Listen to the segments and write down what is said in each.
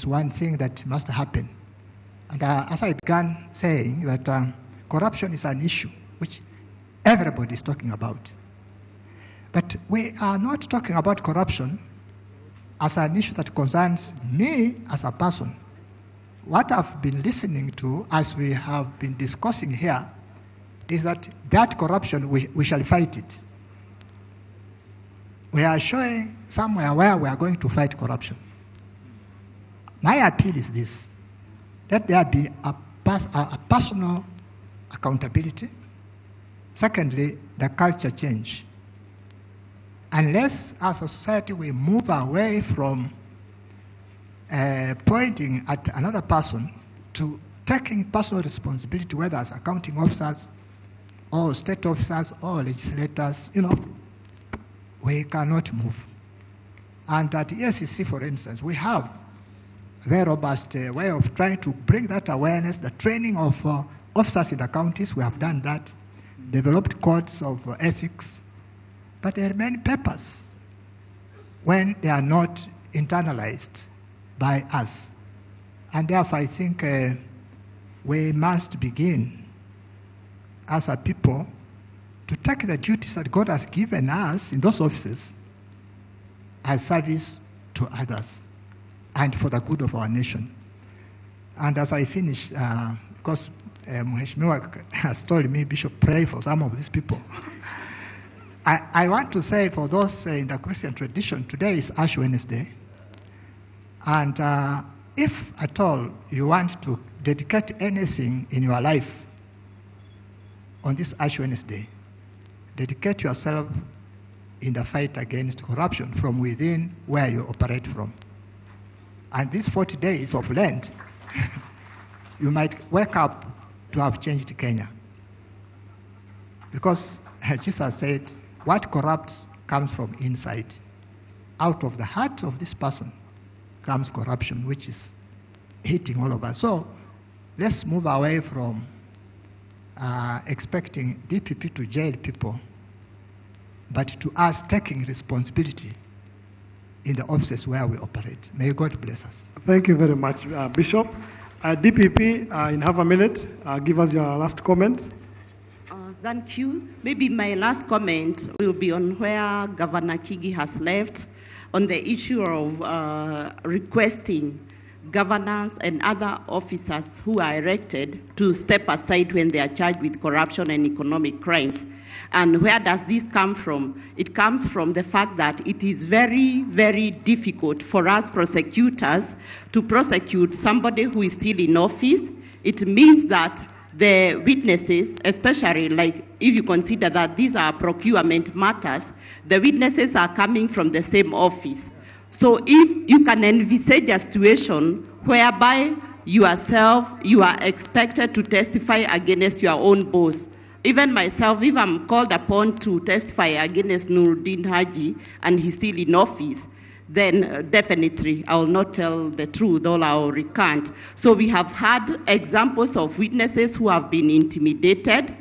one thing that must happen. And as I began saying, that corruption is an issue which everybody is talking about. But we are not talking about corruption as an issue that concerns me as a person. What I've been listening to as we have been discussing here is that corruption, we shall fight it. We are showing somewhere where we are going to fight corruption. My appeal is this: let there be a personal accountability. Secondly, the culture change. Unless as a society we move away from pointing at another person to taking personal responsibility, whether as accounting officers or state officers or legislators, we cannot move. And at the SEC, for instance, we have a very robust way of trying to bring that awareness, the training of officers in the counties. We have done that, developed codes of ethics, but there are many papers when they are not internalized by us. And therefore, I think we must begin as a people to take the duties that God has given us in those offices as service to others and for the good of our nation. And as I finish, because Mheshimiwa has told me, Bishop, pray for some of these people. I want to say for those in the Christian tradition, today is Ash Wednesday. And if at all you want to dedicate anything in your life on this Ash Wednesday, dedicate yourself in the fight against corruption from within where you operate from. And these 40 days of Lent, you might wake up to have changed Kenya. Because Jesus said, what corrupts comes from inside. Out of the heart of this person comes corruption, which is hitting all of us. So let's move away from expecting DPP to jail people, but to us taking responsibility in the offices where we operate. May God bless us. Thank you very much, Bishop. DPP, in half a minute, give us your last comment. Thank you. Maybe my last comment will be on where Governor Kigi has left on the issue of requesting governors and other officers who are elected to step aside when they are charged with corruption and economic crimes. And where does this come from? It comes from the fact that it is very, very difficult for us prosecutors to prosecute somebody who is still in office. It means that the witnesses, especially like if you consider that these are procurement matters, the witnesses are coming from the same office. So if you can envisage a situation whereby yourself, you are expected to testify against your own boss. Even myself, if I'm called upon to testify against Nuruddin Haji and he's still in office, then definitely I will not tell the truth, or I will recant. So we have had examples of witnesses who have been intimidated.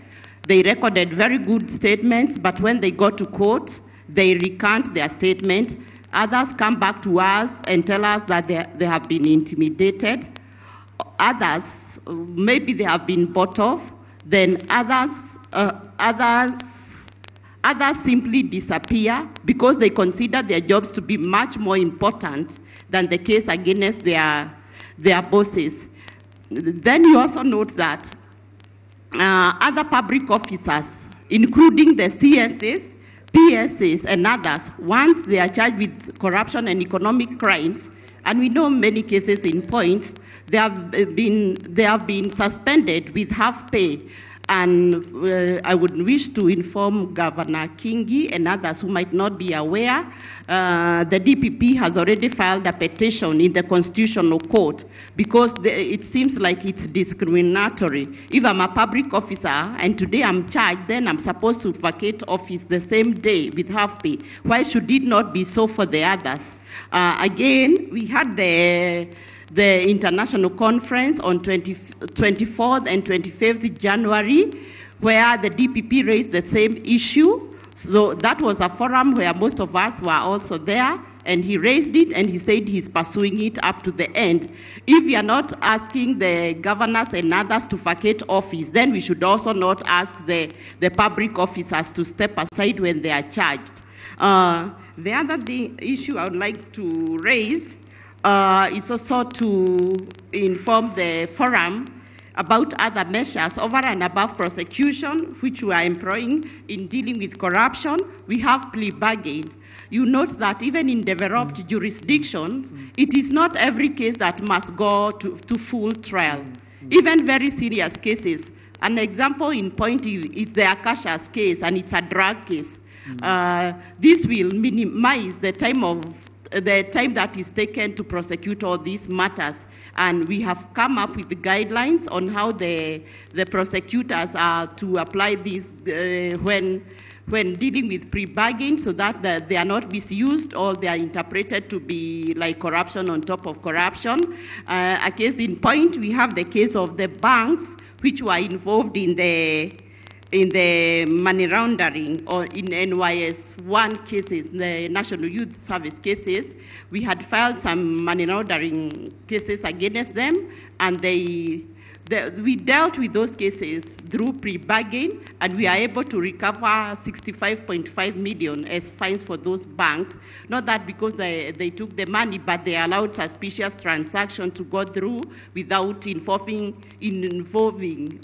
They recorded very good statements, but when they go to court, they recant their statement. Others come back to us and tell us that they have been intimidated. Others, maybe they have been bought off. Then others simply disappear because they consider their jobs to be much more important than the case against their bosses. Then you also note that other public officers, including the CSs, PSs, and others, once they are charged with corruption and economic crimes, and we know many cases in point, they have been suspended with half pay. And I would wish to inform Governor Kingi and others who might not be aware, the DPP has already filed a petition in the Constitutional Court because it seems like it's discriminatory. If I'm a public officer and today I'm charged, then I'm supposed to vacate office the same day with half pay. Why should it not be so for the others? Again, we had the international conference on 24th and 25th January, where the DPP raised the same issue. So that was a forum where most of us were also there, and he raised it, and he said he's pursuing it up to the end. If we are not asking the governors and others to vacate office, then we should also not ask the public officers to step aside when they are charged. The other issue I would like to raise is also to inform the forum about other measures over and above prosecution, which we are employing in dealing with corruption. We have plea bargain. You note that even in developed jurisdictions, it is not every case that must go to full trial. Even very serious cases. An example in point is the Akasha's case, and it's a drug case. This will minimize the time that is taken to prosecute all these matters. And we have come up with the guidelines on how the prosecutors are to apply this when dealing with pre-bargain, so that they are not misused or they are interpreted to be like corruption on top of corruption. A case in point, we have the case of the banks which were involved in the money laundering, or in NYS 1 cases, the National Youth Service cases. We had filed some money laundering cases against them, and we dealt with those cases through pre-bargain, and we are able to recover 65.5 million as fines for those banks. Not that because they took the money, but they allowed suspicious transactions to go through without informing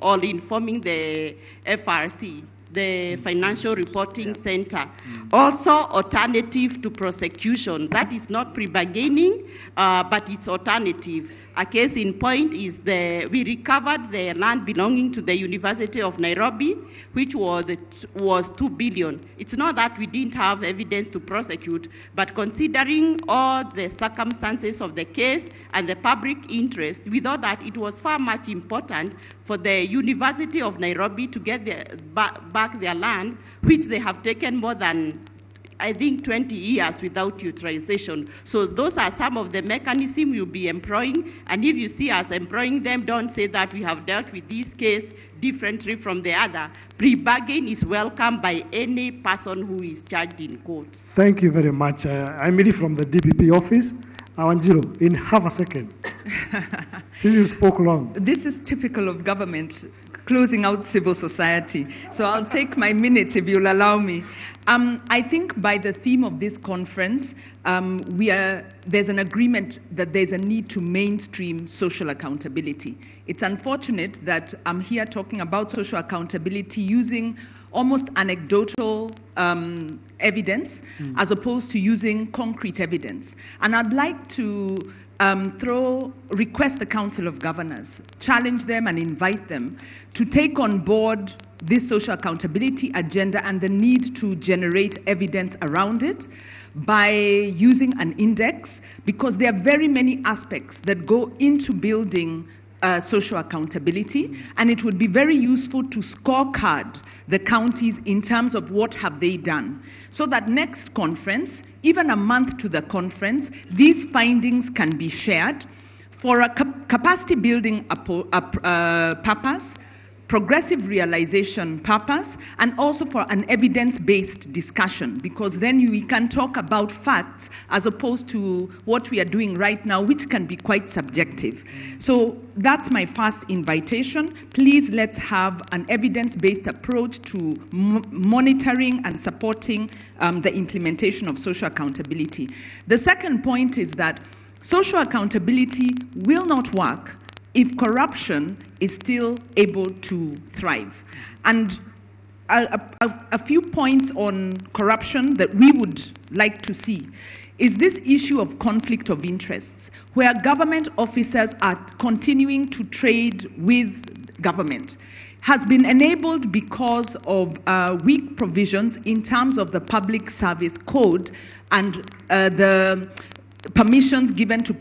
or informing the FRC, the Financial Reporting Center. Also, alternative to prosecution. That is not pre-bargaining, but it's alternative. A case in point is we recovered the land belonging to the University of Nairobi, which was 2 billion. It's not that we didn't have evidence to prosecute, but considering all the circumstances of the case and the public interest, we thought that it was far much important for the University of Nairobi to get back their land, which they have taken more than, I think, 20 years without utilization. So those are some of the mechanisms we'll be employing. And if you see us employing them, don't say that we have dealt with this case differently from the other. Pre-bargain is welcome by any person who is charged in court. Thank you very much. I'm really from the DPP office. Wanjiru, in half a second. Since you spoke long. This is typical of government, closing out civil society. So I'll take my minutes if you'll allow me. I think by the theme of this conference, there's an agreement that there's a need to mainstream social accountability. It's unfortunate that I'm here talking about social accountability using almost anecdotal evidence as opposed to using concrete evidence. And I'd like to request the Council of Governors, challenge them and invite them to take on board this social accountability agenda and the need to generate evidence around it by using an index, because there are very many aspects that go into building social accountability, and it would be very useful to scorecard the counties in terms of what have they done, so that next conference, even a month to the conference, these findings can be shared for a capacity building purpose, progressive realization purpose, and also for an evidence-based discussion, because then we can talk about facts as opposed to what we are doing right now, which can be quite subjective. So that's my first invitation. Please let's have an evidence-based approach to monitoring and supporting the implementation of social accountability. The second point is that social accountability will not work if corruption is still able to thrive. And a few points on corruption that we would like to see is this issue of conflict of interests, where government officers are continuing to trade with government, has been enabled because of weak provisions in terms of the Public Service Code and the permissions given to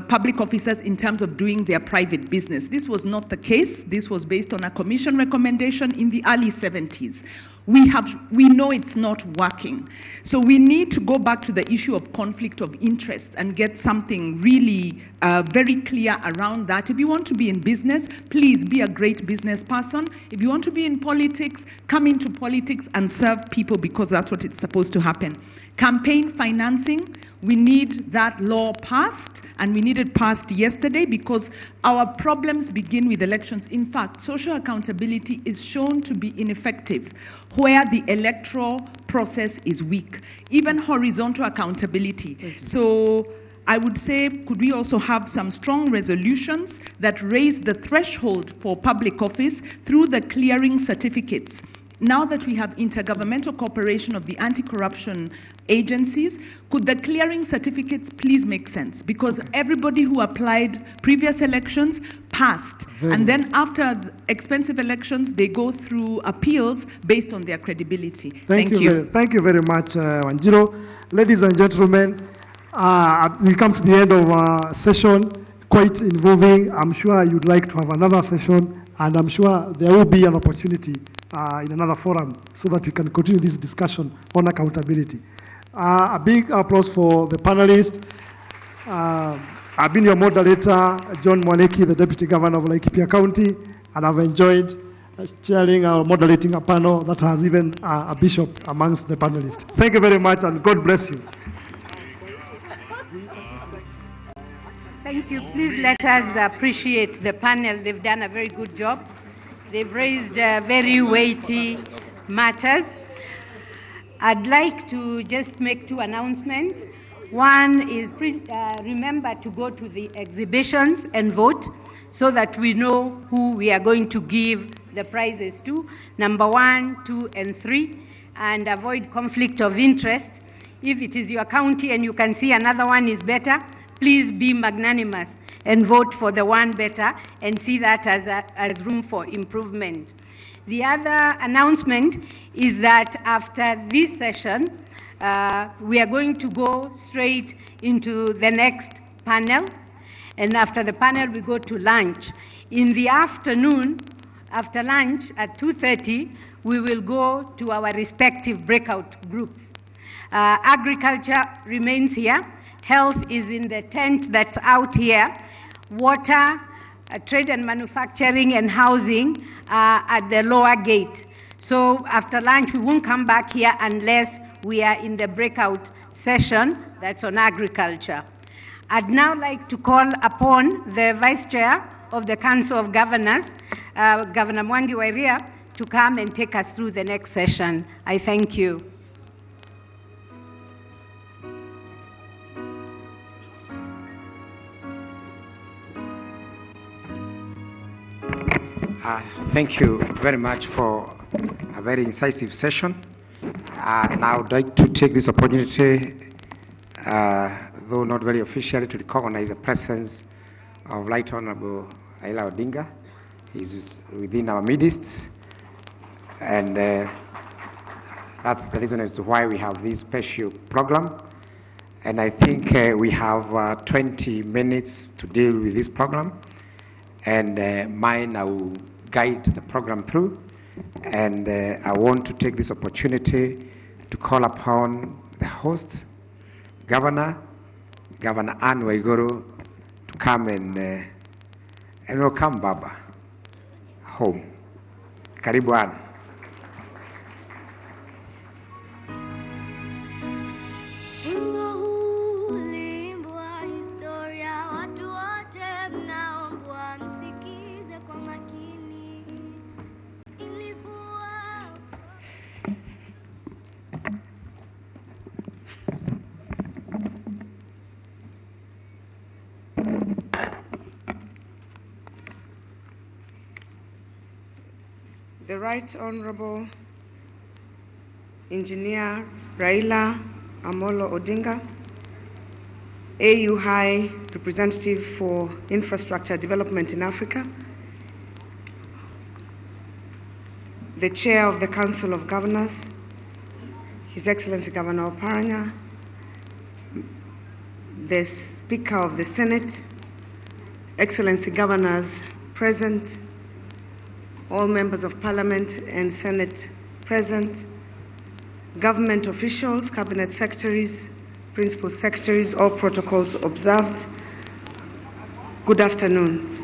public officers in terms of doing their private business. This was not the case. This was based on a commission recommendation in the early 70s. we know it's not working. So we need to go back to the issue of conflict of interest and get something really very clear around that. If you want to be in business, please be a great business person. If you want to be in politics, come into politics and serve people, because that's what it's supposed to happen. Campaign financing, we need that law passed, and we need it passed yesterday, because our problems begin with elections. In fact, social accountability is shown to be ineffective where the electoral process is weak, even horizontal accountability. So I would say, could we also have some strong resolutions that raise the threshold for public office through the clearing certificates? Now that we have intergovernmental cooperation of the anti-corruption agencies, could the clearing certificates please make sense? Because everybody who applied previous elections passed. And then after expensive elections, they go through appeals based on their credibility. Thank you. Thank you very much, Wanjiro. Ladies and gentlemen, we come to the end of our session, quite involving. I'm sure you'd like to have another session, and I'm sure there will be an opportunity in another forum so that we can continue this discussion on accountability. A big applause for the panelists. I've been your moderator, John Mwaneki, the Deputy Governor of Laikipia County, and I've enjoyed chairing or moderating a panel that has even a bishop amongst the panelists. Thank you very much, and God bless you. Thank you. Please let us appreciate the panel. They've done a very good job. They've raised very weighty matters. I'd like to just make two announcements. One is remember to go to the exhibitions and vote so that we know who we are going to give the prizes to, number 1, 2, and 3, and avoid conflict of interest. If it is your county and you can see another one is better, please be magnanimous and vote for the one better and see that as room for improvement. The other announcement is that after this session, we are going to go straight into the next panel. And after the panel, we go to lunch. In the afternoon, after lunch at 2:30, we will go to our respective breakout groups. Agriculture remains here. Health is in the tent that's out here. Water, trade and manufacturing, and housing are at the lower gate. So after lunch, we won't come back here unless we are in the breakout session that's on agriculture. I'd now like to call upon the Vice Chair of the Council of Governors, Governor Mwangi Wairia, to come and take us through the next session. I thank you. Thank you very much for a very incisive session. Now I'd like to take this opportunity, though not very officially, to recognize the presence of Right Honorable Raila Odinga. He's within our midst, and that's the reason as to why we have this special program. And I think we have 20 minutes to deal with this program, and mine I will guide the program through. And I want to take this opportunity to call upon the host, Governor Ann Waiguru, to come and welcome Baba home. Karibu Ann. The Right Honorable Engineer Raila Amolo Odinga, AU High Representative for Infrastructure Development in Africa, the Chair of the Council of Governors, His Excellency Governor Oparanya, the Speaker of the Senate, Excellency Governors present, all members of Parliament and Senate present, government officials, cabinet secretaries, principal secretaries, all protocols observed. Good afternoon.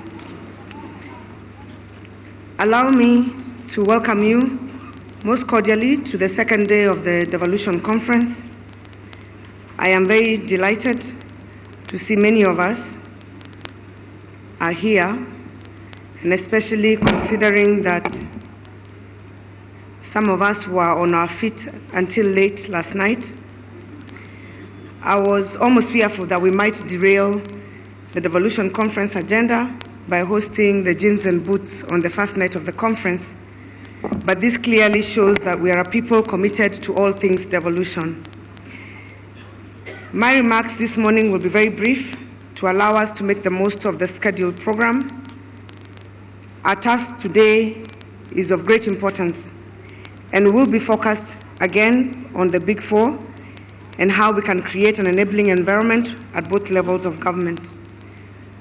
Allow me to welcome you most cordially to the second day of the Devolution Conference. I am very delighted to see many of us are here, and especially considering that some of us were on our feet until late last night. I was almost fearful that we might derail the Devolution Conference agenda by hosting the gins and boots on the first night of the conference, but this clearly shows that we are a people committed to all things devolution. My remarks this morning will be very brief to allow us to make the most of the scheduled program. Our task today is of great importance, and we will be focused again on the Big Four and how we can create an enabling environment at both levels of government.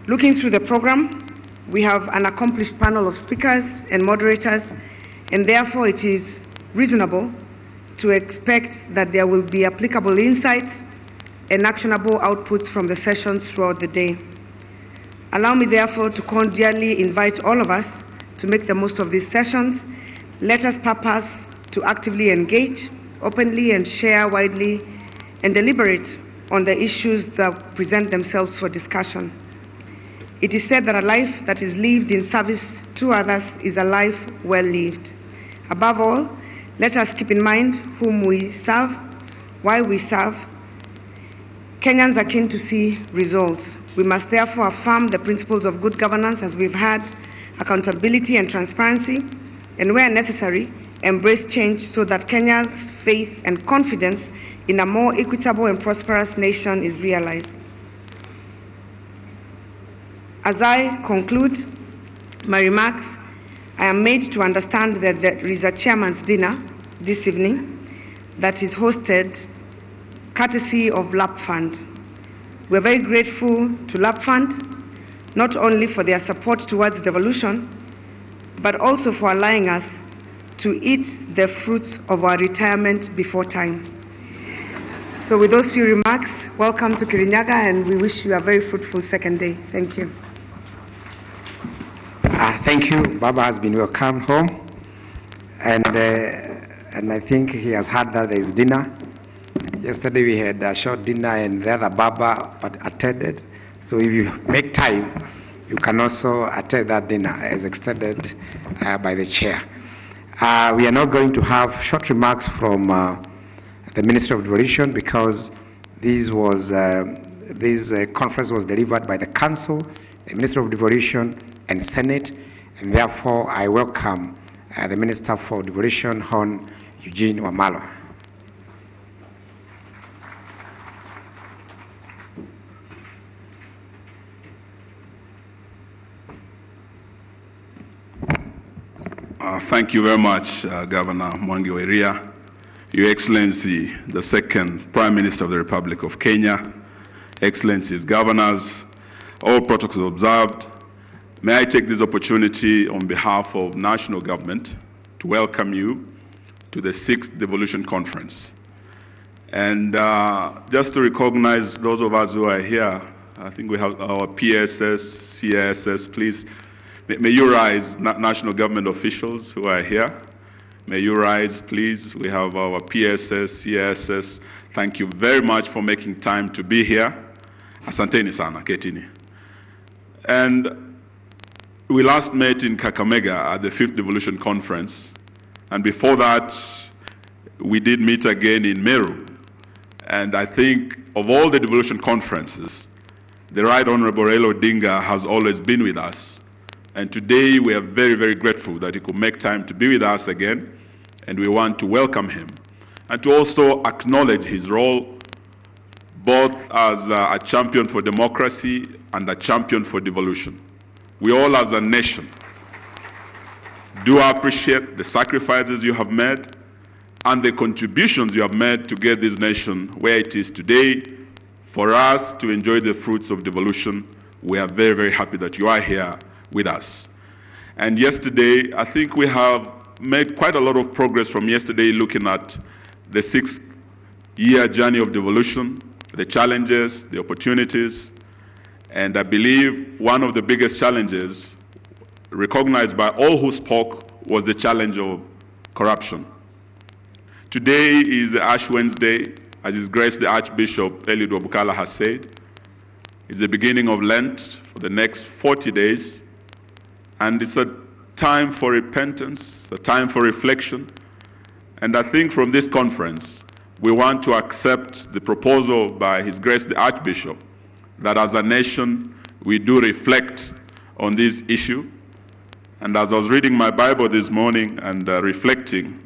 Looking through the program, we have an accomplished panel of speakers and moderators, and therefore it is reasonable to expect that there will be applicable insights and actionable outputs from the sessions throughout the day. Allow me therefore to cordially invite all of us to make the most of these sessions. Let us purpose to actively engage, openly and share widely, and deliberate on the issues that present themselves for discussion. It is said that a life that is lived in service to others is a life well lived. Above all, let us keep in mind whom we serve, why we serve. Kenyans are keen to see results. We must therefore affirm the principles of good governance as we've had, accountability and transparency, and where necessary, embrace change so that Kenya's faith and confidence in a more equitable and prosperous nation is realized. As I conclude my remarks, I am made to understand that there is a chairman's dinner this evening that is hosted courtesy of LAP Fund. We're very grateful to LAP Fund, not only for their support towards devolution, but also for allowing us to eat the fruits of our retirement before time. So with those few remarks, welcome to Kirinyaga, and we wish you a very fruitful second day. Thank you. Thank you. Baba has been welcomed home, and I think he has heard that there is dinner. Yesterday we had a short dinner and the other Baba attended. So if you make time, you can also attend that dinner as extended by the chair. We are now going to have short remarks from the Minister of Devolution, because this conference was delivered by the Council, the Minister of Devolution, and Senate, and therefore I welcome the Minister for Devolution, Hon. Eugene Wamalwa. Thank you very much, Governor Mwangi wa Iria, Your Excellency, the second Prime Minister of the Republic of Kenya, Excellencies, Governors, all protocols observed. May I take this opportunity on behalf of national government to welcome you to the 6th Devolution Conference. And just to recognize those of us who are here, I think we have our PSS, CSS, please. May you rise, national government officials who are here. May you rise, please. We have our PSS, CSS. Thank you very much for making time to be here. Asanteni sana, ketini. And we last met in Kakamega at the 5th Devolution Conference. And before that, we did meet again in Meru. And I think of all the devolution conferences, the Right Honorable Raila Odinga has always been with us. And today we are very, very grateful that he could make time to be with us again, and we want to welcome him and to also acknowledge his role both as a champion for democracy and a champion for devolution. We all as a nation do appreciate the sacrifices you have made and the contributions you have made to get this nation where it is today. For us to enjoy the fruits of devolution, we are very, very happy that you are here with us. And yesterday, I think we have made quite a lot of progress from yesterday looking at the 6-year journey of devolution, the challenges, the opportunities, and I believe one of the biggest challenges recognized by all who spoke was the challenge of corruption. Today is Ash Wednesday, as His Grace the Archbishop Eliud Wabukala has said. It's the beginning of Lent for the next 40 days, and it's a time for repentance, a time for reflection. And I think from this conference, we want to accept the proposal by His Grace the Archbishop that as a nation, we do reflect on this issue. And as I was reading my Bible this morning and reflecting,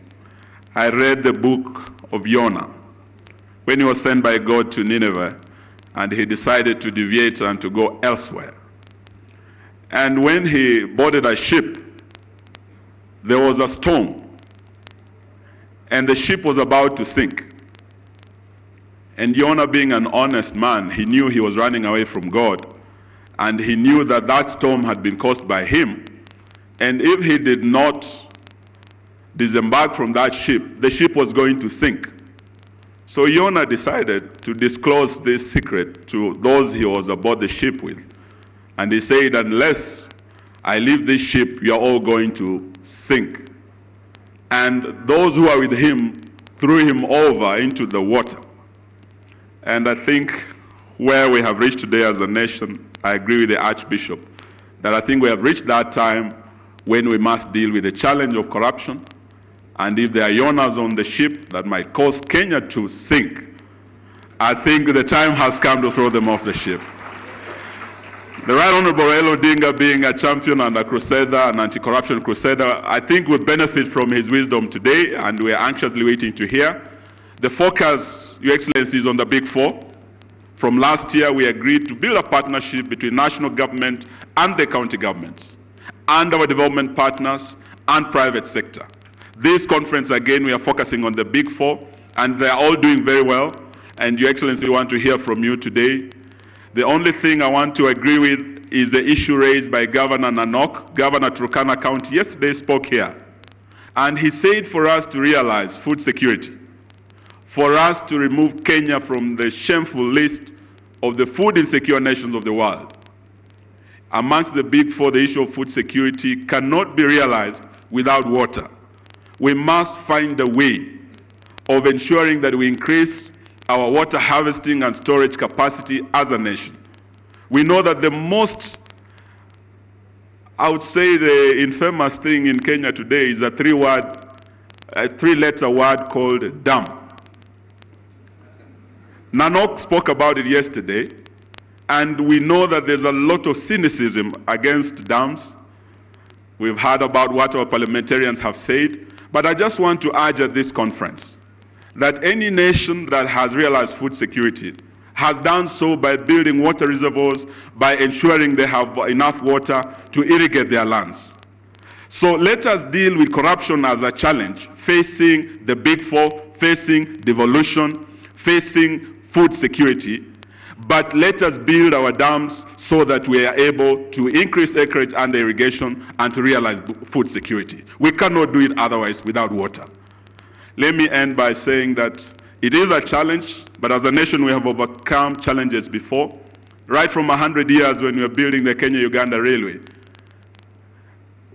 I read the book of Jonah, when he was sent by God to Nineveh, and he decided to deviate and to go elsewhere. And when he boarded a ship, there was a storm, and the ship was about to sink. And Jonah, being an honest man, he knew he was running away from God, and he knew that that storm had been caused by him. And if he did not disembark from that ship, the ship was going to sink. So Jonah decided to disclose this secret to those he was aboard the ship with. And he said, unless I leave this ship, you are all going to sink. And those who are with him threw him over into the water. And I think where we have reached today as a nation, I agree with the Archbishop, that I think we have reached that time when we must deal with the challenge of corruption. And if there are Jonas on the ship that might cause Kenya to sink, I think the time has come to throw them off the ship. The Right Honorable Raila Odinga, being a champion and a crusader, an anti-corruption crusader, I think we benefit from his wisdom today, and we are anxiously waiting to hear. The focus, Your Excellency, is on the Big Four. From last year, we agreed to build a partnership between national government and the county governments, and our development partners and private sector. This conference, again, we are focusing on the Big Four, and they are all doing very well. And Your Excellency, we want to hear from you today. The only thing I want to agree with is the issue raised by Governor Nanok. Governor Turkana County yesterday spoke here. And he said for us to realize food security, for us to remove Kenya from the shameful list of the food insecure nations of the world. Amongst the Big Four, the issue of food security cannot be realized without water. We must find a way of ensuring that we increase our water harvesting and storage capacity as a nation. We know that the most, I would say the infamous thing in Kenya today is a three-letter word called dam. Nanok spoke about it yesterday, and we know that there's a lot of cynicism against dams. We've heard about what our parliamentarians have said, but I just want to urge at this conference that any nation that has realized food security has done so by building water reservoirs, by ensuring they have enough water to irrigate their lands. So let us deal with corruption as a challenge, facing the Big Four, facing devolution, facing food security, but let us build our dams so that we are able to increase acreage under irrigation and to realize food security. We cannot do it otherwise without water. Let me end by saying that it is a challenge, but as a nation we have overcome challenges before. Right from 100 years when we were building the Kenya-Uganda Railway,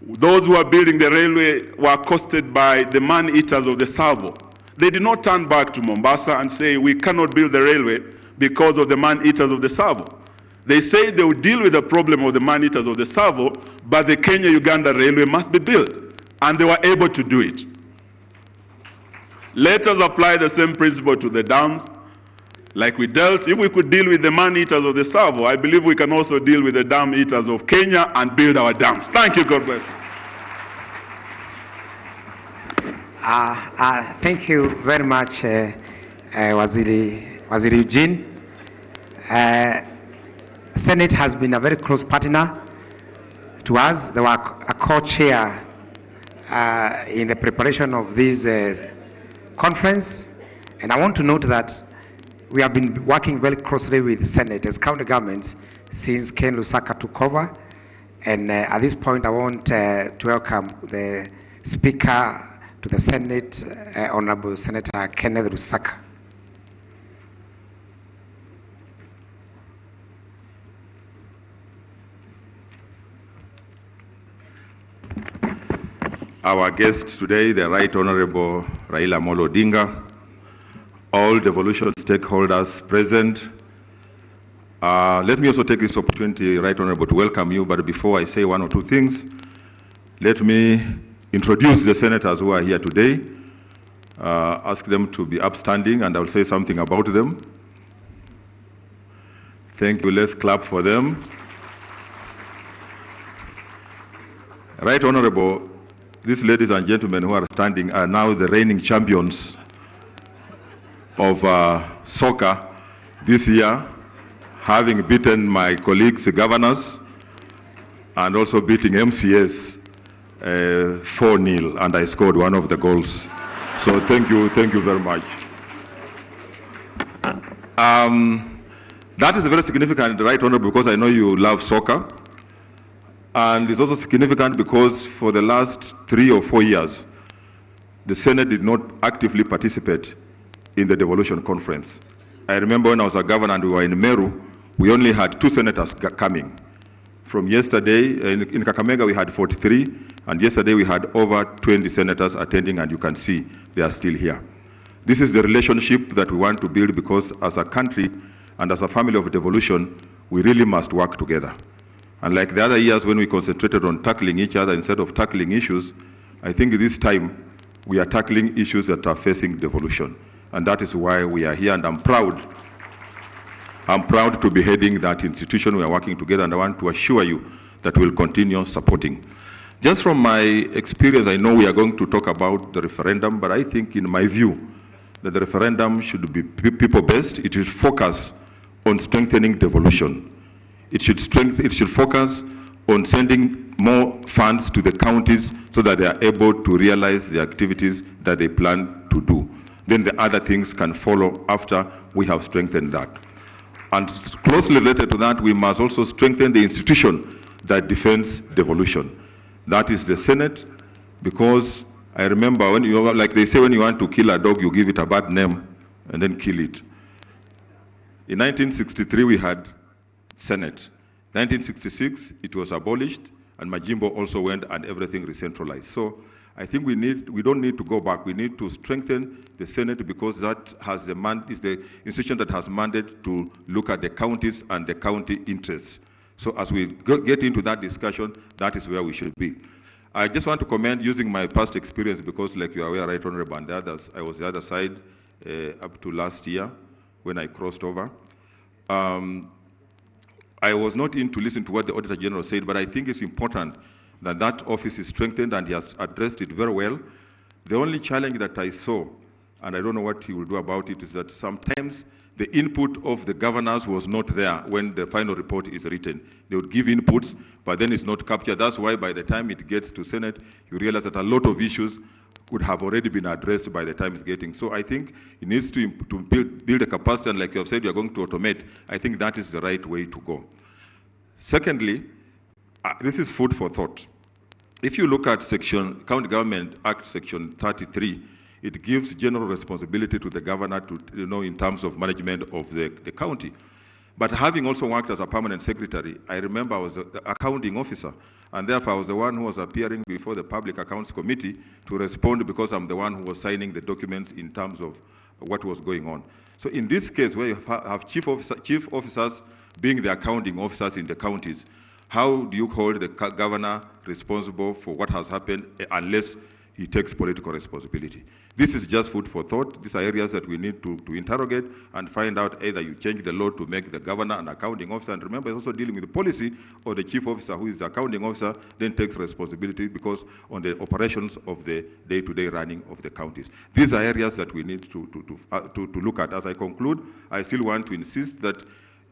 those who are building the railway were accosted by the man-eaters of the Savo. They did not turn back to Mombasa and say, we cannot build the railway because of the man-eaters of the Savo. They say they would deal with the problem of the man-eaters of the Savo, but the Kenya-Uganda Railway must be built. And they were able to do it. Let us apply the same principle to the dams. Like we dealt, if we could deal with the man-eaters of the Savo, I believe we can also deal with the dam-eaters of Kenya and build our dams. Thank you, God bless. Thank you very much, Waziri Eugene. Senate has been a very close partner to us. They were a co-chair in the preparation of this conference. And I want to note that we have been working very closely with Senate as county governments since Ken Lusaka took over. And at this point, I want to welcome the Speaker to the Senate, Honorable Senator Kenneth Lusaka. Our guest today, the Right Honorable Raila Odinga, all devolution stakeholders present. Let me also take this opportunity, Right Honorable, to welcome you, but before I say one or two things, let me introduce the senators who are here today, ask them to be upstanding, and I'll say something about them. Thank you, let's clap for them. Right Honorable, these ladies and gentlemen who are standing are now the reigning champions of soccer this year, having beaten my colleagues, the governors, and also beating MCS 4-0, and I scored one of the goals. So thank you very much. That is very significant, Right Honorable, because I know you love soccer. And it's also significant because for the last 3 or 4 years, the Senate did not actively participate in the devolution conference. I remember when I was a governor and we were in Meru, we only had 2 senators coming. From yesterday, in Kakamega we had 43, and yesterday we had over 20 senators attending, and you can see they are still here. This is the relationship that we want to build, because as a country and as a family of devolution, we really must work together. And like the other years when we concentrated on tackling each other instead of tackling issues, I think this time we are tackling issues that are facing devolution. And that is why we are here, and I'm proud to be heading that institution. We are working together, and I want to assure you that we'll continue supporting. Just from my experience, I know we are going to talk about the referendum, but I think in my view that the referendum should be people-based. It should focus on strengthening devolution. It should focus on sending more funds to the counties so that they are able to realize the activities that they plan to do. Then the other things can follow after we have strengthened that. And closely related to that, we must also strengthen the institution that defends devolution. That is the Senate, because I remember when you, like they say, when you want to kill a dog, you give it a bad name and then kill it. In 1963, we had Senate. 1966, it was abolished, and Majimbo also went, and everything recentralized. So I think we don't need to go back. We need to strengthen the Senate, because that has is the institution that has mandate to look at the counties and the county interests. So as we get into that discussion, that is where we should be. I just want to comment using my past experience, because like you are aware, Right Honorable, and the others, I was the other side up to last year when I crossed over. I was not in to listen to what the Auditor General said, but I think it's important that that office is strengthened, and he has addressed it very well. The only challenge that I saw, and I don't know what he will do about it, is that sometimes the input of the governors was not there when the final report is written. They would give inputs, but then it's not captured. That's why by the time it gets to Senate, you realize that a lot of issues would have already been addressed by the time it's getting. So I think it needs to build a capacity, and like you have said, you're going to automate. I think that is the right way to go. Secondly, this is food for thought. If you look at County Government Act Section 33, it gives general responsibility to the governor to, in terms of management of the county. But having also worked as a permanent secretary, I remember I was the accounting officer, and therefore I was the one who was appearing before the Public Accounts Committee to respond, because I'm the one who was signing the documents in terms of what was going on. So in this case, where you have chief officers being the accounting officers in the counties, how do you hold the governor responsible for what has happened unless he takes political responsibility? This is just food for thought. These are areas that we need to interrogate and find out either you change the law to make the governor an accounting officer. And remember, it's also dealing with the policy, or the chief officer, who is the accounting officer, then takes responsibility because on the operations of the day-to-day running of the counties. These are areas that we need to look at. As I conclude, I still want to insist that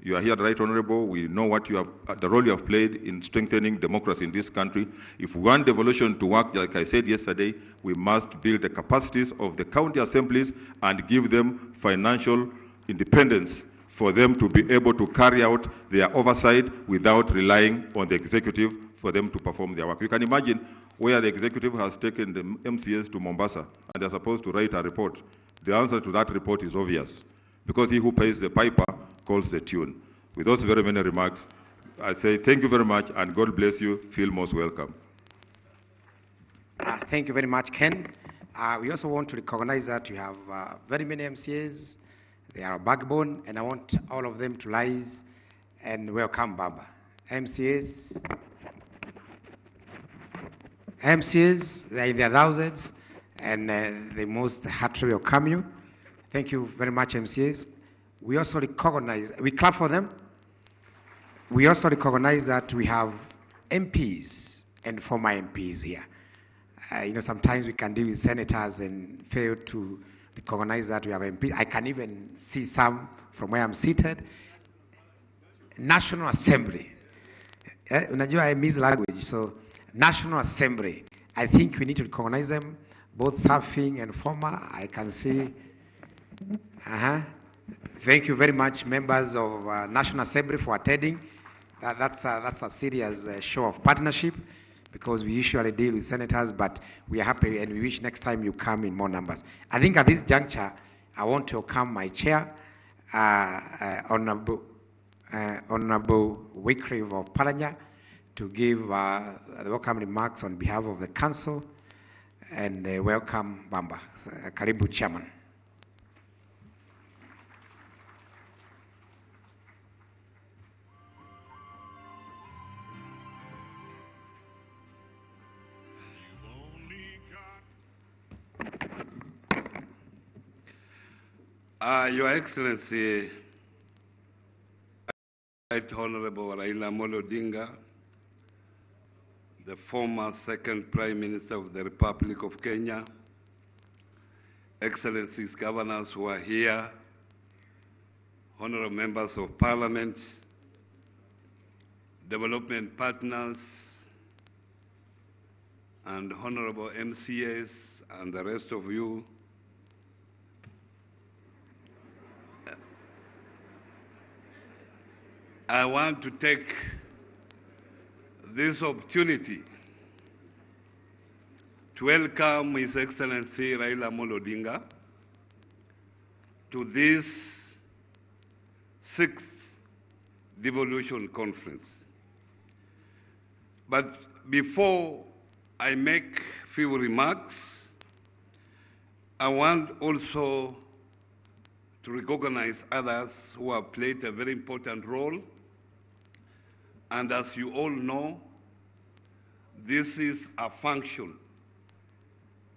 you are here, Right Honorable. We know what you have, the role you have played in strengthening democracy in this country. If we want devolution to work, like I said yesterday, we must build the capacities of the county assemblies and give them financial independence for them to be able to carry out their oversight without relying on the executive for them to perform their work. You can imagine where the executive has taken the MCAs to Mombasa and they're supposed to write a report. The answer to that report is obvious, because he who pays the piper calls the tune. With those very many remarks, I say thank you very much and God bless you. Feel most welcome. Thank you very much, Ken. We also want to recognize that you have very many MCAs. They are a backbone, and I want all of them to rise and welcome Baba. MCAs, they're in their thousands, and they most heartily welcome you. Thank you very much, MCAs. We also recognize, we clap for them. We also recognize that we have MPs and former MPs here. Sometimes we can deal with senators and fail to recognize that we have MPs. I can even see some from where I'm seated. National Assembly. I miss language, so National Assembly. I think we need to recognize them, both serving and former. I can see. Thank you very much, members of National Assembly, for attending. That's a serious show of partnership, because we usually deal with senators, but we are happy and we wish next time you come in more numbers. I think at this juncture, I want to welcome my chair, Honorable Wycliffe of Paranya, to give the welcome remarks on behalf of the council, and welcome Bamba. Karibu, Chairman. Your Excellency, Right Honorable Raila Odinga, the former second Prime Minister of the Republic of Kenya, Excellencies, governors who are here, honorable members of Parliament, development partners, and honorable MCAs, and the rest of you, I want to take this opportunity to welcome His Excellency Raila Odinga to this 6th Devolution Conference. But before I make few remarks, I want also to recognize others who have played a very important role. And as you all know, this is a function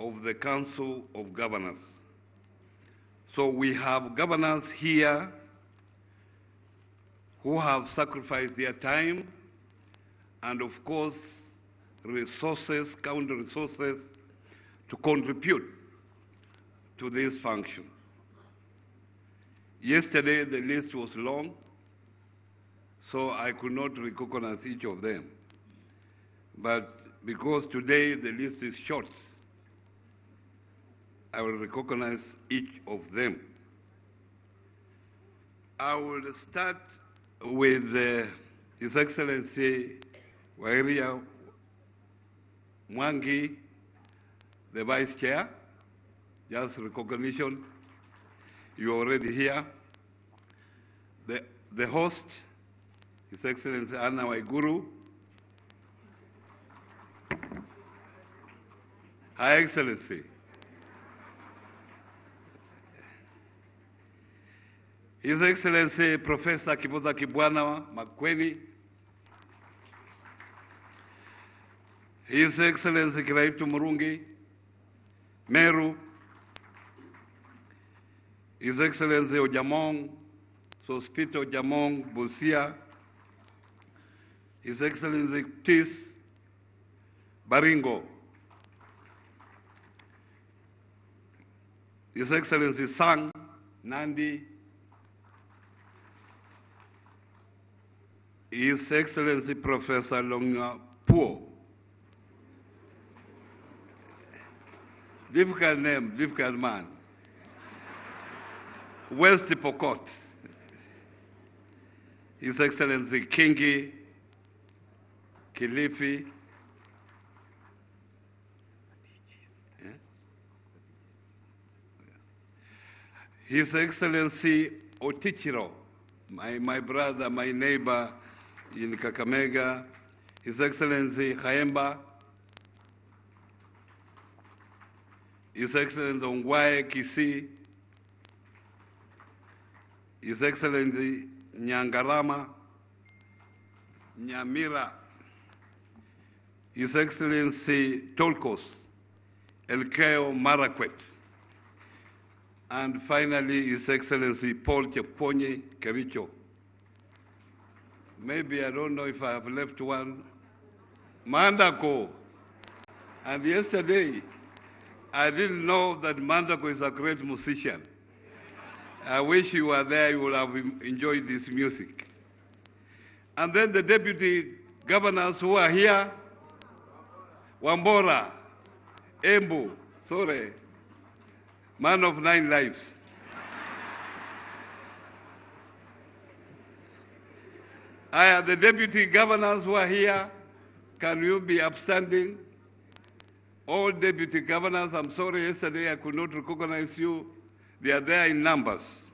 of the Council of Governors. So we have governors here who have sacrificed their time and, of course, resources, counter resources, to contribute to this function. Yesterday, the list was long, so I could not recognize each of them. But because today the list is short, I will recognize each of them. I will start with His Excellency Wairia Mwangi, the Vice Chair. Just recognition, you're already here. The host, His Excellency Anna Waiguru. Her Excellency. His Excellency Professor Kiboza Kibwana Makweni. His Excellency Kiraitu Murungi, Meru. His Excellency Ojamong, Sospito Ojamong, Busia. His Excellency Tis Baringo. His Excellency Sang Nandi. His Excellency Professor Longa Puo. Difficult name, difficult man. West Pokot. His Excellency Kingi. Kilifi, His Excellency Otichiro, my brother, my neighbor in Kakamega, His Excellency Khaemba, His Excellency Ongwae Kisi, His Excellency Nyangarama, Nyamira, His Excellency Tolkos, Elkeo Marakwet, and finally His Excellency Paul Cheponye Kericho. Maybe I don't know if I have left one. Mandako. And yesterday, I didn't know that Mandako is a great musician. I wish you were there, you would have enjoyed this music. And then the deputy governors who are here, Wambora, Embu, sorry, man of 9 lives. The deputy governors who are here, can you be upstanding? All deputy governors, I'm sorry, yesterday I could not recognize you. They are there in numbers.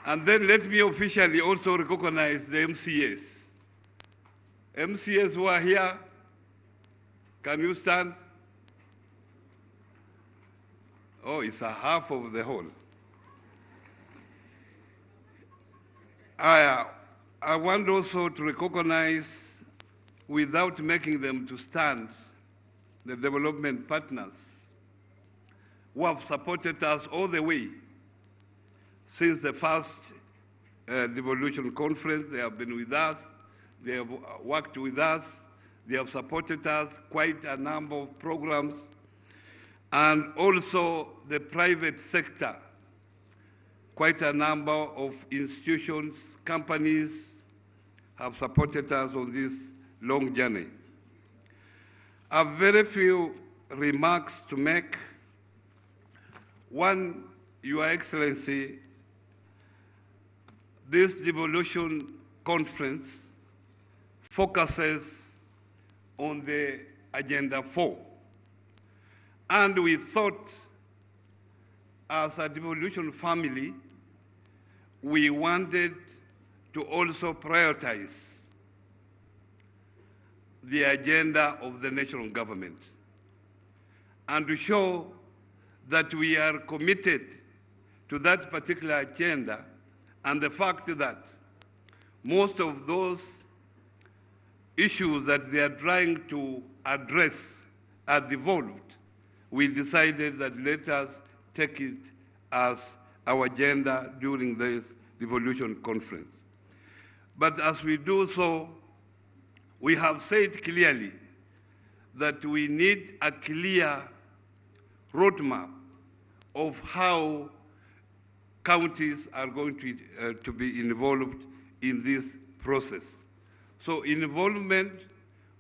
And then let me officially also recognize the MCAs. MCAs who are here, can you stand? Oh, it's a half of the whole. I want also to recognize, without making them to stand, the development partners who have supported us all the way since the first devolution conference. They have been with us, they have worked with us, they have supported us, quite a number of programs, and also the private sector, quite a number of institutions, companies have supported us on this long journey. I have very few remarks to make. One, Your Excellency, this devolution conference focuses on the Agenda 4. And we thought, as a devolution family, we wanted to also prioritize the agenda of the national government and to show that we are committed to that particular agenda, and the fact that most of those issues that they are trying to address are devolved, we decided that let us take it as our agenda during this devolution conference. But as we do so, we have said clearly that we need a clear roadmap of how counties are going to be involved in this process. So involvement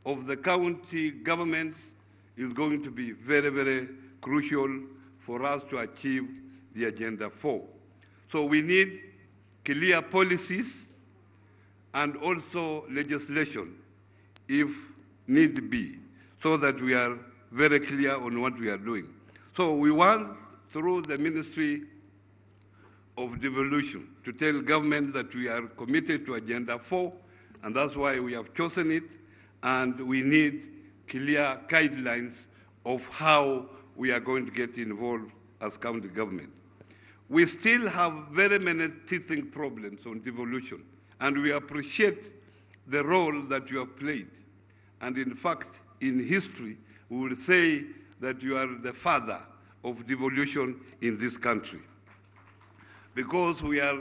of the county governments is going to be very, very crucial for us to achieve the Agenda 4. So we need clear policies and also legislation, if need be, so that we are very clear on what we are doing. So we want, through the Ministry of Devolution, to tell government that we are committed to Agenda 4, and that's why we have chosen it, and we need clear guidelines of how we are going to get involved as county government. We still have very many teething problems on devolution, and we appreciate the role that you have played. And in fact, in history, we will say that you are the father of devolution in this country. Because we are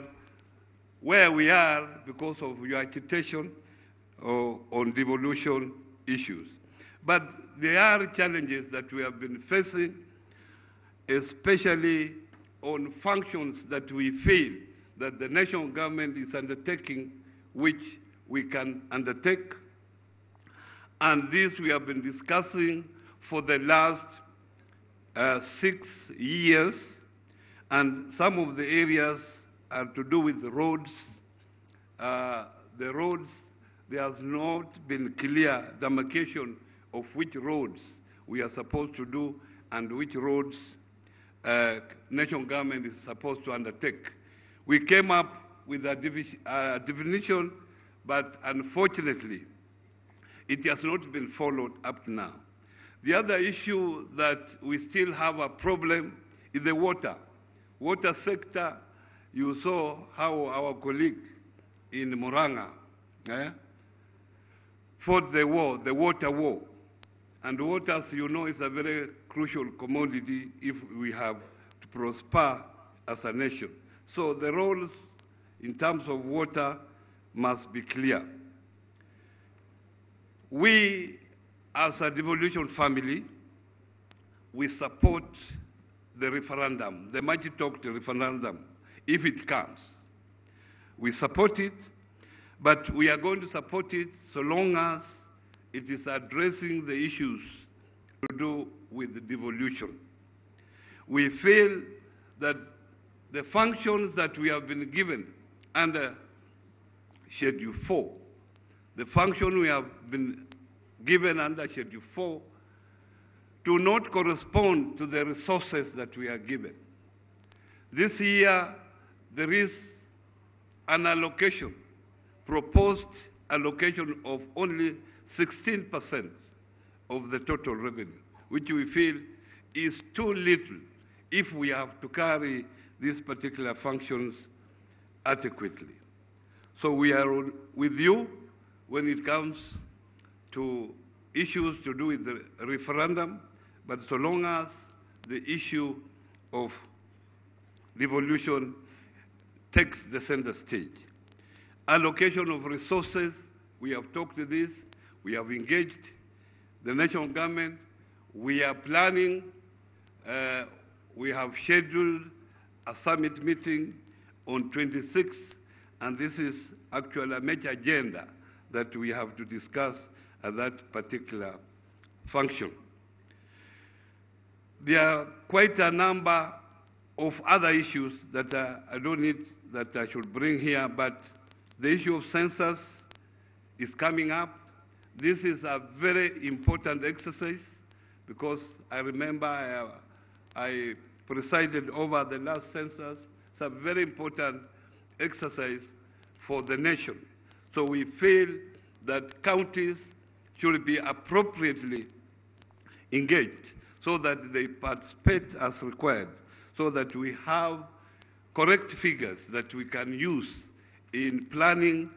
where we are because of your agitation on devolution issues. But there are challenges that we have been facing, especially on functions that we feel that the national government is undertaking, which we can undertake. And this we have been discussing for the last 6 years, and some of the areas are to do with roads. The roads there has not been clear demarcation of which roads we are supposed to do and which roads national government is supposed to undertake. We came up with a definition, but unfortunately, it has not been followed up to now. The other issue that we still have a problem is the water. Water sector, you saw how our colleague in Muranga fought the war, the water war. And water, as you know, is a very crucial commodity if we have to prosper as a nation. So the roles in terms of water must be clear. We, as a devolution family, we support the referendum, the much-talked referendum, if it comes. We support it, but we are going to support it so long as it is addressing the issues to do with the devolution. We feel that the functions that we have been given under Schedule 4, the function we have been given under Schedule 4 do not correspond to the resources that we are given. This year, there is an allocation, proposed allocation of only 16% of the total revenue, which we feel is too little if we have to carry these particular functions adequately. So we are with you when it comes to issues to do with the referendum, but so long as the issue of devolution takes the center stage. Allocation of resources, we have talked to this, we have engaged the national government, we are planning, we have scheduled a summit meeting on 26th, and this is actually a major agenda that we have to discuss at that particular function. There are quite a number of other issues that I don't need that I should bring here, but the issue of census is coming up. This is a very important exercise because I remember I presided over the last census. It's a very important exercise for the nation. So we feel that counties should be appropriately engaged so that they participate as required, so that we have correct figures that we can use in planning,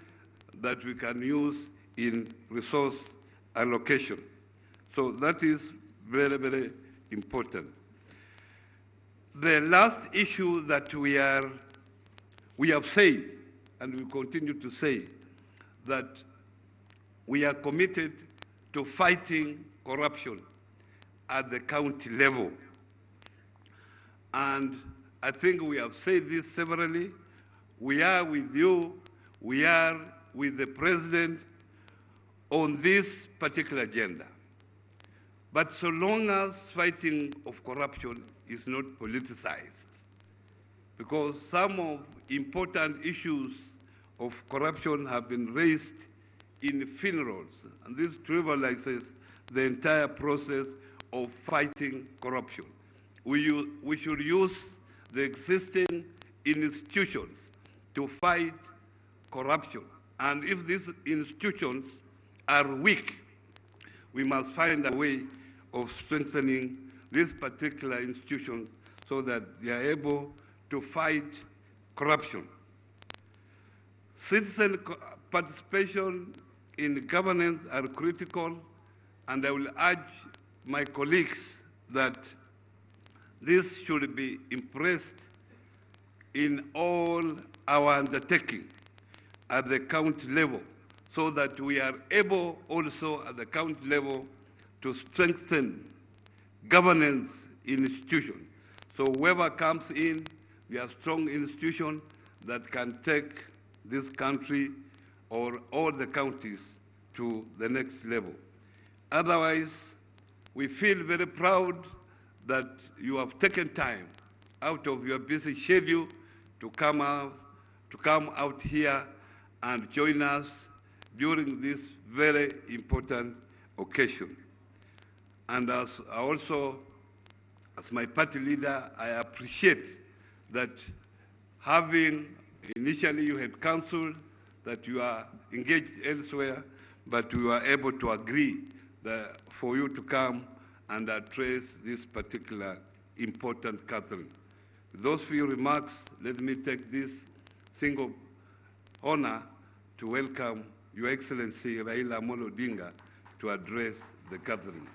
that we can use in resource allocation. So that is very, very important. The last issue that we have said, and we continue to say, that we are committed to fighting corruption at the county level. And I think we have said this severally. We are with you, we are with the president on this particular agenda. But so long as fighting of corruption is not politicized, because some of important issues of corruption have been raised in funerals, and this trivializes the entire process of fighting corruption. We should use the existing institutions to fight corruption. And if these institutions are weak, we must find a way of strengthening these particular institutions so that they are able to fight corruption. Citizen participation in governance are critical, and I will urge my colleagues that this should be impressed in all our undertaking at the county level, so that we are able also at the county level to strengthen governance institutions. So whoever comes in, they are strong institutions that can take this country or all the counties to the next level. Otherwise, we feel very proud that you have taken time out of your busy schedule to come out here and join us during this very important occasion. And as my party leader, I appreciate that initially you had counseled that you are engaged elsewhere, but we were able to agree for you to come and address this particular important gathering. With those few remarks, let me take this single honor to welcome Your Excellency Raila Odinga to address the gathering.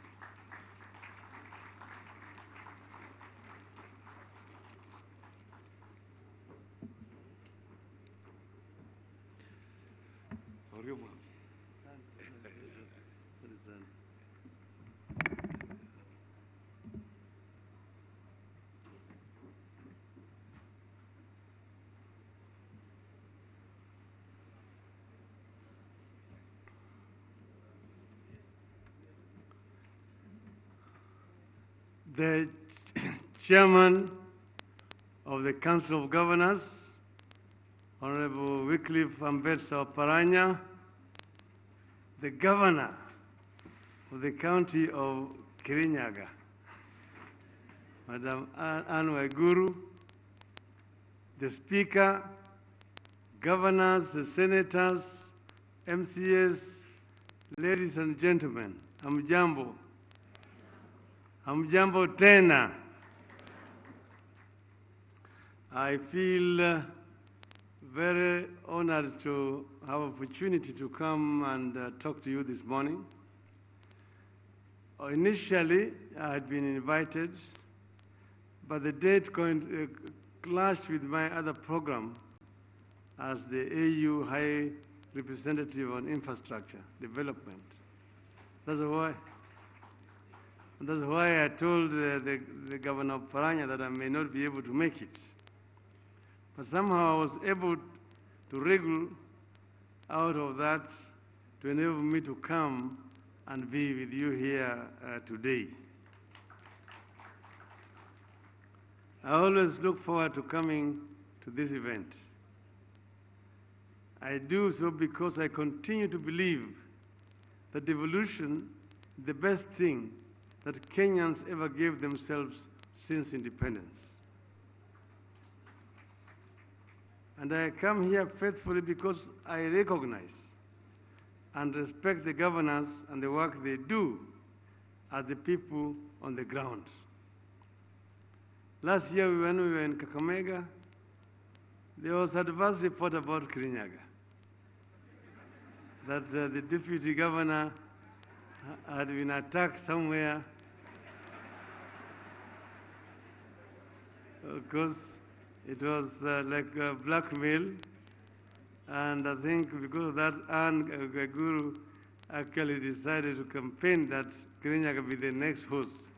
The Chairman of the Council of Governors, Honorable Wycliffe Ambetsa Oparanya, the Governor of the County of Kirinyaga, Madam Annual Guru, the Speaker, Governors, the Senators, MCAs, ladies and gentlemen, Hamjambo. Hamjambo tena. I feel very honored to have opportunity to come and talk to you this morning. Initially, I had been invited, but the date clashed with my other program as the AU High Representative on Infrastructure Development. That's why I told the Governor of Paranya that I may not be able to make it. But somehow I was able to wriggle out of that to enable me to come and be with you here today. I always look forward to coming to this event. I do so because I continue to believe that devolution is the best thing that Kenyans ever gave themselves since independence. And I come here faithfully because I recognize and respect the governors and the work they do as the people on the ground. Last year when we were in Kakamega, there was an advance report about Kirinyaga, that the deputy governor had been attacked somewhere because it was like blackmail, and I think because of that, Guru actually decided to campaign that Kirinyaga be the next host.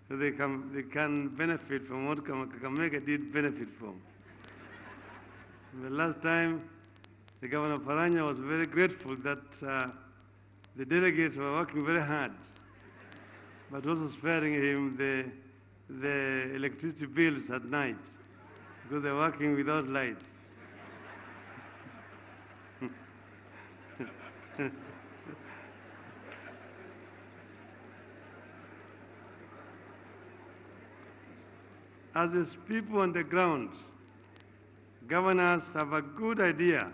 So they can benefit from what Kakamega did benefit from. The last time, the Governor of Paranya was very grateful that the delegates were working very hard, but also sparing him the electricity bills at night, because they're working without lights. As these people on the ground, governors have a good idea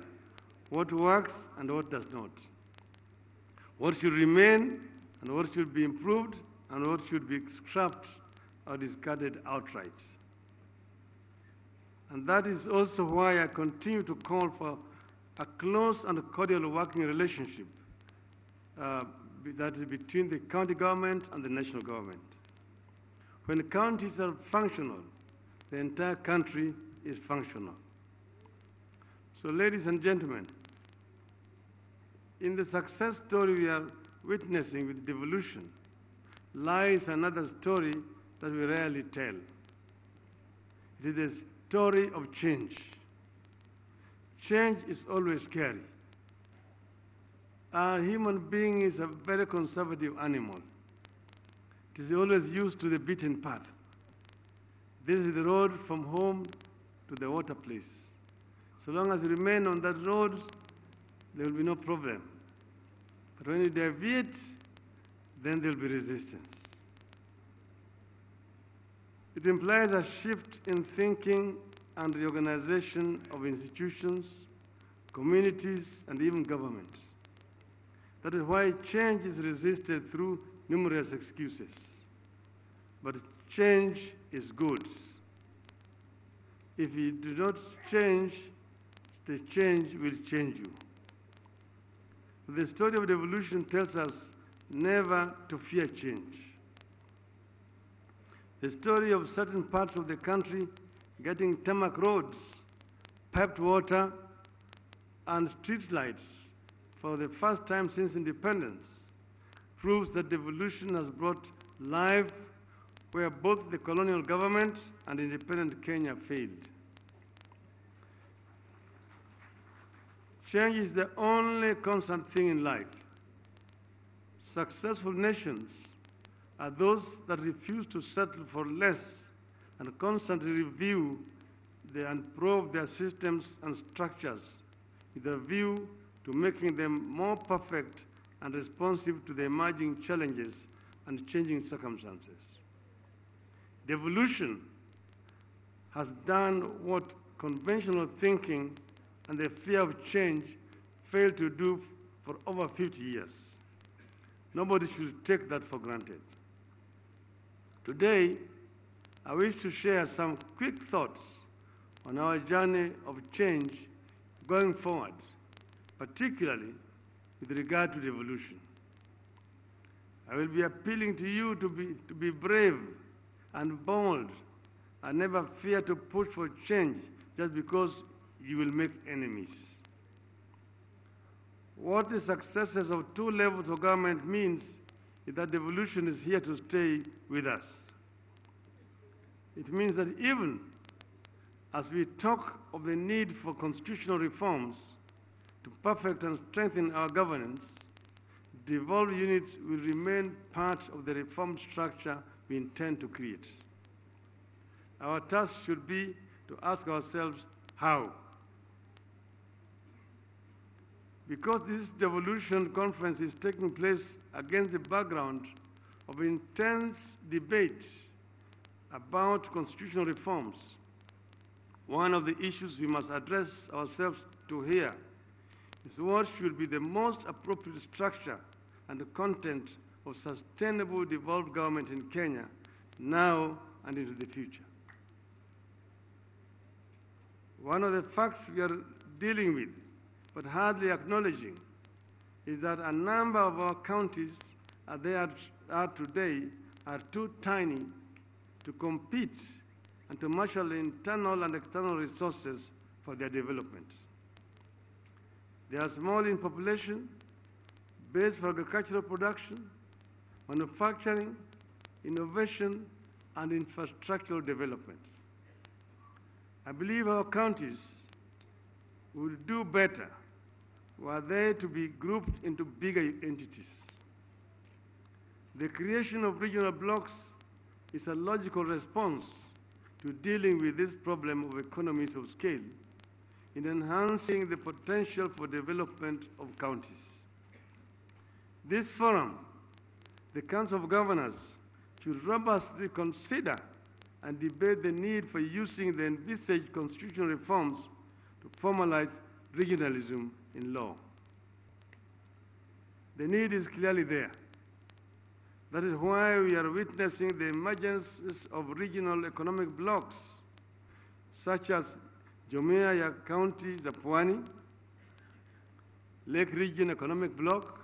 what works and what does not, what should remain and what should be improved and what should be scrapped or discarded outright. And that is also why I continue to call for a close and cordial working relationship that is between the county government and the national government. When counties are functional, the entire country is functional. So, ladies and gentlemen, in the success story we are witnessing with devolution lies another story that we rarely tell. It is the story of change. Change is always scary. Our human being is a very conservative animal. It is always used to the beaten path. This is the road from home to the water place. So long as you remain on that road, there will be no problem. But when you deviate, then there will be resistance. It implies a shift in thinking and reorganization of institutions, communities, and even government. That is why change is resisted through numerous excuses. But change is good. If you do not change, the change will change you. The story of devolution tells us never to fear change. The story of certain parts of the country getting tarmac roads, piped water, and street lights for the first time since independence proves that devolution has brought life where both the colonial government and independent Kenya failed. Change is the only constant thing in life. Successful nations are those that refuse to settle for less and constantly review and probe their systems and structures with a view to making them more perfect and responsive to the emerging challenges and changing circumstances. Devolution has done what conventional thinking and the fear of change failed to do for over 50 years. Nobody should take that for granted. Today, I wish to share some quick thoughts on our journey of change going forward, particularly with regard to devolution. I will be appealing to you to be brave and bold and never fear to push for change just because you will make enemies. What the successes of two levels of government means is that devolution is here to stay with us. It means that even as we talk of the need for constitutional reforms to perfect and strengthen our governance, devolved units will remain part of the reform structure we intend to create. Our task should be to ask ourselves, how? Because this devolution conference is taking place against the background of intense debate about constitutional reforms, one of the issues we must address ourselves to here is what should be the most appropriate structure and the content of sustainable devolved government in Kenya now and into the future. One of the facts we are dealing with, but hardly acknowledging, is that a number of our counties as they are today are too tiny to compete and to marshal internal and external resources for their development. They are small in population, based for agricultural production, manufacturing, innovation, and infrastructural development. I believe our counties will do better were they to be grouped into bigger entities. The creation of regional blocks is a logical response to dealing with this problem of economies of scale in enhancing the potential for development of counties. This forum, the Council of Governors, should robustly consider and debate the need for using the envisaged constitutional reforms to formalize regionalism in law. The need is clearly there. That is why we are witnessing the emergence of regional economic blocks, such as Jomea County, Zapwani, Lake Region Economic Bloc,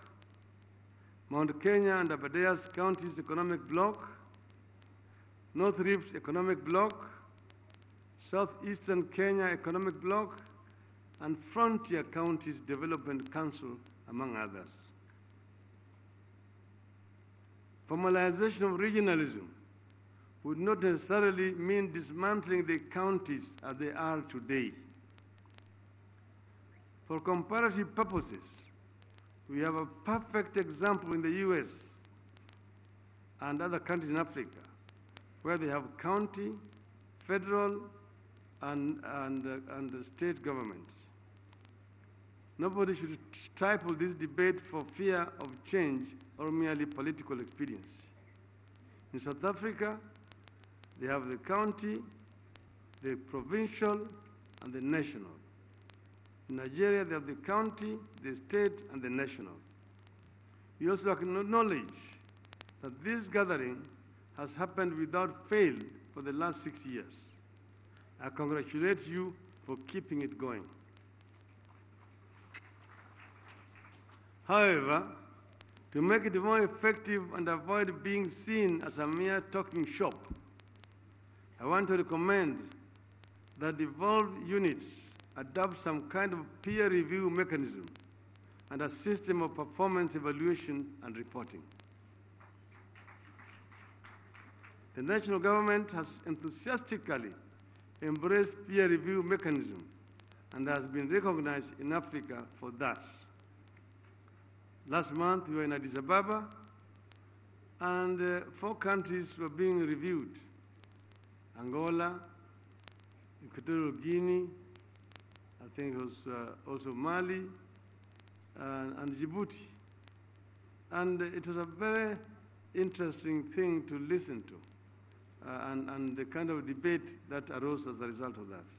Mount Kenya and Aberdares Counties Economic Bloc, North Rift Economic Bloc, Southeastern Kenya Economic Bloc, and Frontier Counties Development Council, among others. Formalization of regionalism would not necessarily mean dismantling the counties as they are today. For comparative purposes, we have a perfect example in the US and other countries in Africa, where they have county, federal, and the state governments. Nobody should stifle this debate for fear of change or merely political expediency. In South Africa, they have the county, the provincial, and the national. In Nigeria, they have the county, the state, and the national. We also acknowledge that this gathering has happened without fail for the last 6 years. I congratulate you for keeping it going. However, to make it more effective and avoid being seen as a mere talking shop, I want to recommend that devolved units adopt some kind of peer review mechanism and a system of performance evaluation and reporting. The national government has enthusiastically embraced peer review mechanism and has been recognized in Africa for that. Last month, we were in Addis Ababa, and 4 countries were being reviewed: Angola, Equatorial Guinea, I think it was also Mali, and Djibouti. And it was a very interesting thing to listen to, and the kind of debate that arose as a result of that.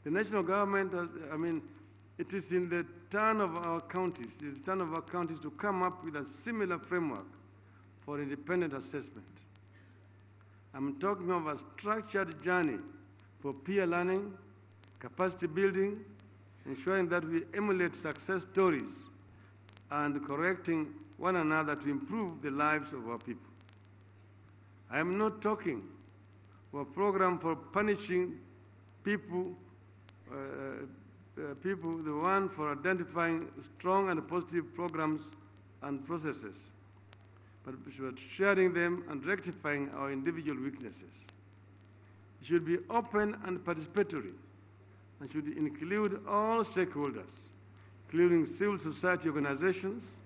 The national government, it is in the turn of our counties, to come up with a similar framework for independent assessment. I'm talking of a structured journey for peer learning, capacity building, ensuring that we emulate success stories, and correcting one another to improve the lives of our people. I am not talking of a program for punishing people, the one for identifying strong and positive programs and processes, but sharing them and rectifying our individual weaknesses. It should be open and participatory and should include all stakeholders, including civil society organizations,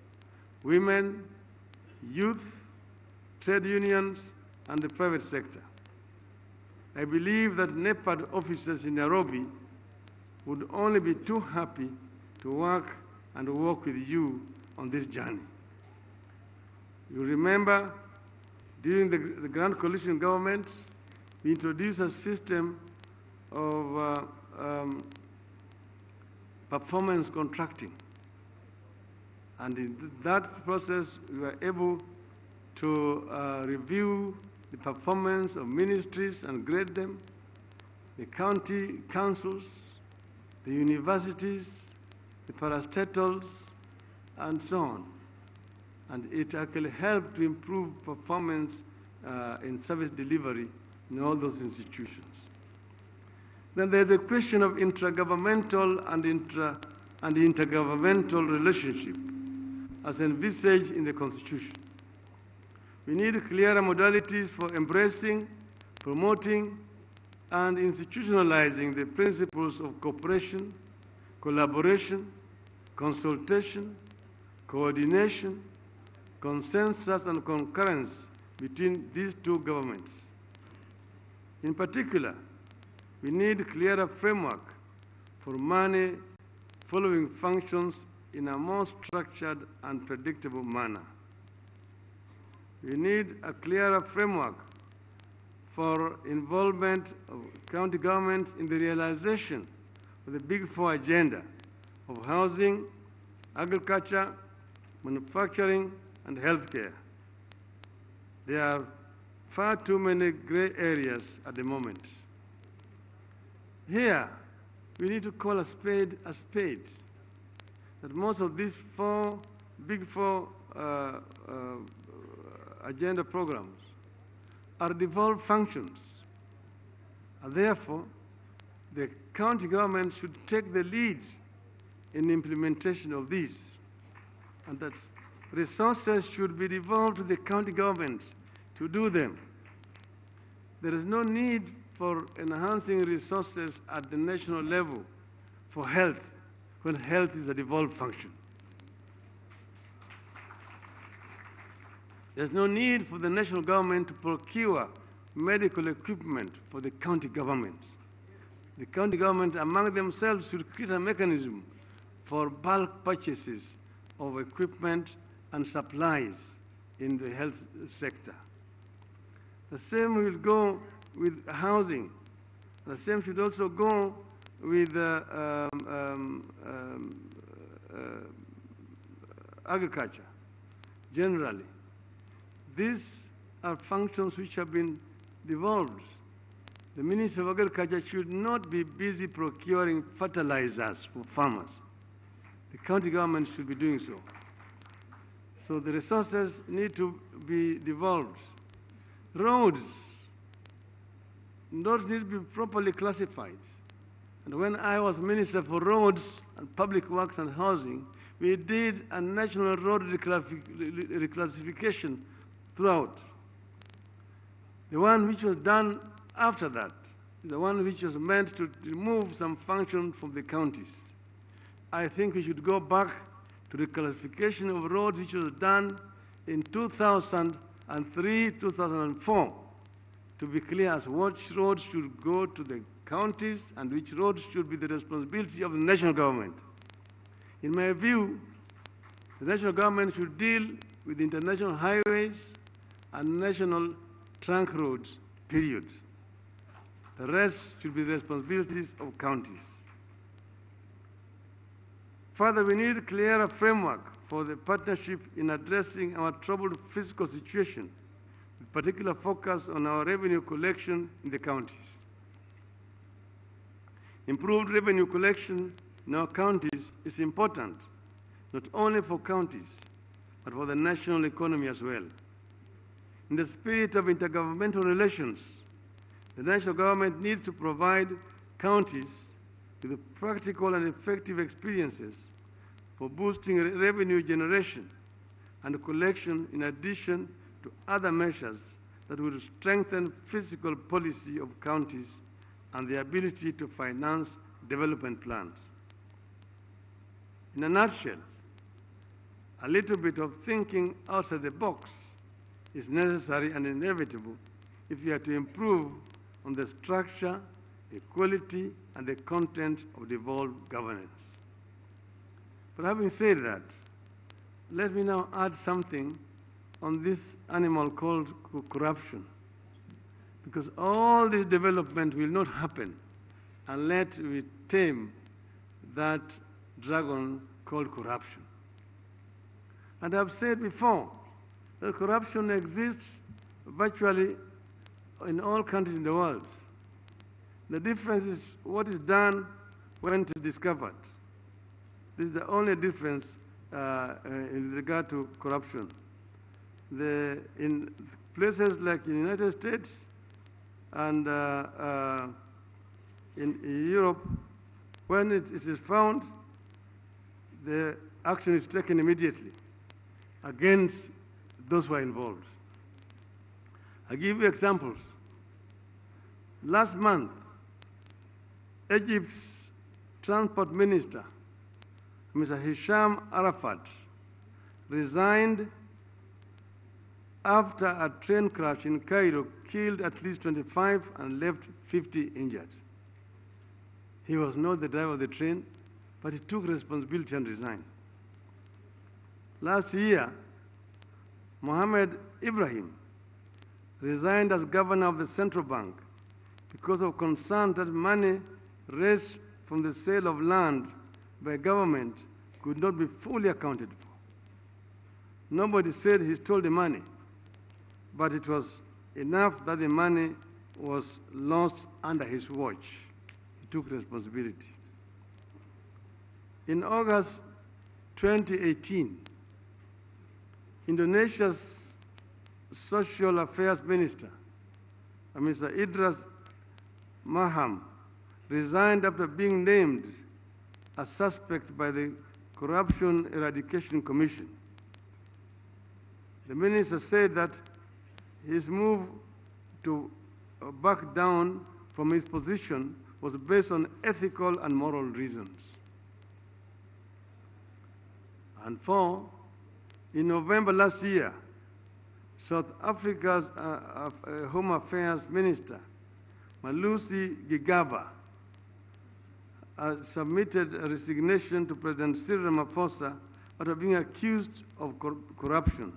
women, youth, trade unions, and the private sector. I believe that NEPAD officers in Nairobi would only be too happy to work with you on this journey. You remember, during the Grand Coalition government, we introduced a system of performance contracting. And in that process, we were able to review the performance of ministries and grade them, the county councils, the universities, the parastatals, and so on. And it actually helped to improve performance in service delivery in all those institutions. Then there's the question of intragovernmental and intergovernmental relationship as envisaged in the Constitution. We need clearer modalities for embracing, promoting, and institutionalizing the principles of cooperation, collaboration, consultation, coordination, consensus, and concurrence between these two governments. In particular, we need clearer framework for money following functions in a more structured and predictable manner. We need a clearer framework for involvement of county governments in the realization of the Big Four agenda of housing, agriculture, manufacturing, and healthcare. There are far too many gray areas at the moment. Here, we need to call a spade a spade. That most of these Big Four agenda programs are devolved functions. And therefore, the county government should take the lead in the implementation of these, and that resources should be devolved to the county government to do them. There is no need for enhancing resources at the national level for health, when health is a devolved function. There's no need for the national government to procure medical equipment for the county governments. the county government among themselves should create a mechanism for bulk purchases of equipment and supplies in the health sector. The same will go with housing. The same should also go with agriculture, generally. These are functions which have been devolved. The Minister of Agriculture should not be busy procuring fertilizers for farmers. The county government should be doing so. So the resources need to be devolved. Roads don't need to be properly classified. And when I was Minister for Roads and Public Works and Housing, we did a national road reclassification throughout. The one which was done after that, the one which was meant to remove some function from the counties. I think we should go back to the classification of roads which was done in 2003, 2004, to be clear as which roads should go to the counties and which roads should be the responsibility of the national government. In my view, the national government should deal with international highways and national trunk roads, period. The rest should be the responsibilities of counties. Further, we need a clearer framework for the partnership in addressing our troubled fiscal situation, with particular focus on our revenue collection in the counties. Improved revenue collection in our counties is important, not only for counties, but for the national economy as well. In the spirit of intergovernmental relations, the national government needs to provide counties with practical and effective experiences for boosting revenue generation and collection, in addition to other measures that will strengthen fiscal policy of counties and the ability to finance development plans. In a nutshell, a little bit of thinking outside the box is necessary and inevitable if we are to improve on the structure, the quality, and the content of devolved governance. But having said that, let me now add something on this animal called corruption. Because all this development will not happen unless we tame that dragon called corruption. And I've said before that corruption exists virtually in all countries in the world. The difference is what is done when it is discovered. This is the only difference in regard to corruption. In places like in the United States and in Europe, when it is found, the action is taken immediately against those who are involved. I'll give you examples. Last month, Egypt's transport minister, Mr. Hisham Arafat, resigned after a train crash in Cairo killed at least 25 and left 50 injured. He was not the driver of the train, but he took responsibility and resigned. Last year, Mohammed Ibrahim resigned as governor of the central bank because of concern that money raised from the sale of land by government could not be fully accounted for. Nobody said he stole the money, but it was enough that the money was lost under his watch. He took responsibility. In August 2018, Indonesia's Social Affairs Minister, Mr. Idris Marham, resigned after being named a suspect by the Corruption Eradication Commission. The minister said that his move to back down from his position was based on ethical and moral reasons. And in November last year, South Africa's Home Affairs Minister, Malusi Gigaba, submitted a resignation to President Cyril Ramaphosa after being accused of corruption.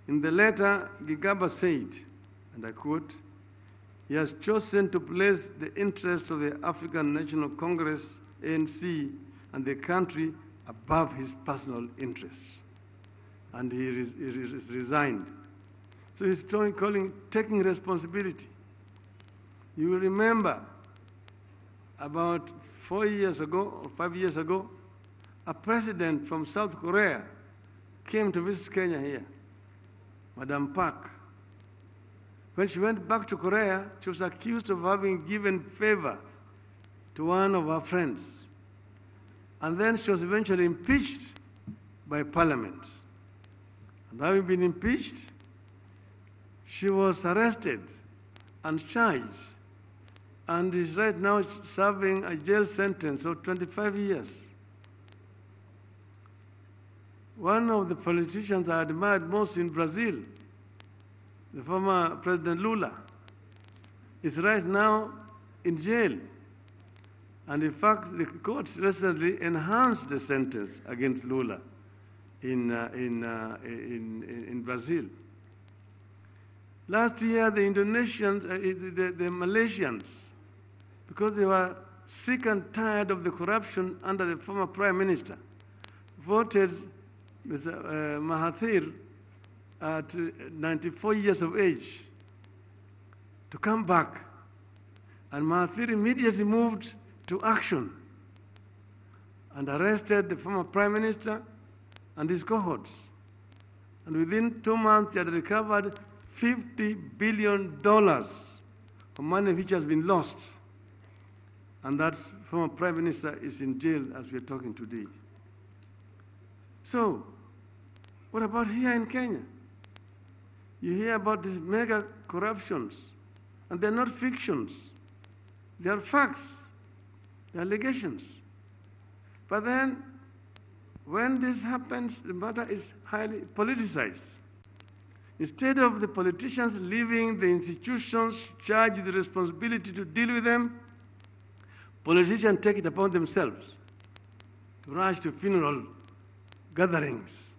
In the letter, Gigaba said, and I quote, "He has chosen to place the interests of the African National Congress, ANC, and the country above his personal interests." And he resigned. So he's taking responsibility. You will remember about 4 years ago or 5 years ago, a president from South Korea came to visit Kenya here, Madam Park. When she went back to Korea, she was accused of having given favor to one of her friends. And then she was eventually impeached by Parliament. And having been impeached, she was arrested and charged, and is right now serving a jail sentence of 25 years. One of the politicians I admired most in Brazil, the former President Lula, is right now in jail. And in fact, the courts recently enhanced the sentence against Lula in Brazil. Last year, the Indonesians, the Malaysians, because they were sick and tired of the corruption under the former prime minister, voted Mr. Mahathir at 94 years of age to come back. And Mahathir immediately moved to action and arrested the former prime minister and his cohorts. And within 2 months, they had recovered $50 billion of money which has been lost. And that former prime minister is in jail as we're talking today. So, what about here in Kenya? You hear about these mega corruptions, and they're not fictions. They are facts, they're allegations. But then, when this happens, the matter is highly politicized. Instead of the politicians leaving the institutions charged with the responsibility to deal with them, politicians take it upon themselves to rush to funeral gatherings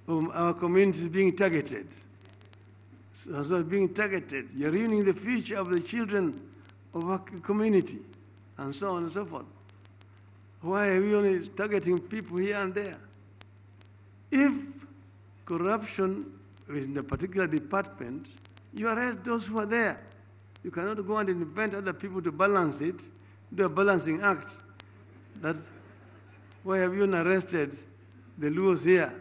of our communities being targeted. So being targeted, you're ruining the future of the children of our community, and so on and so forth. Why are we only targeting people here and there? If corruption is in a particular department, you arrest those who are there. You cannot go and invent other people to balance it, do a balancing act. That, why have you not arrested the Luos here?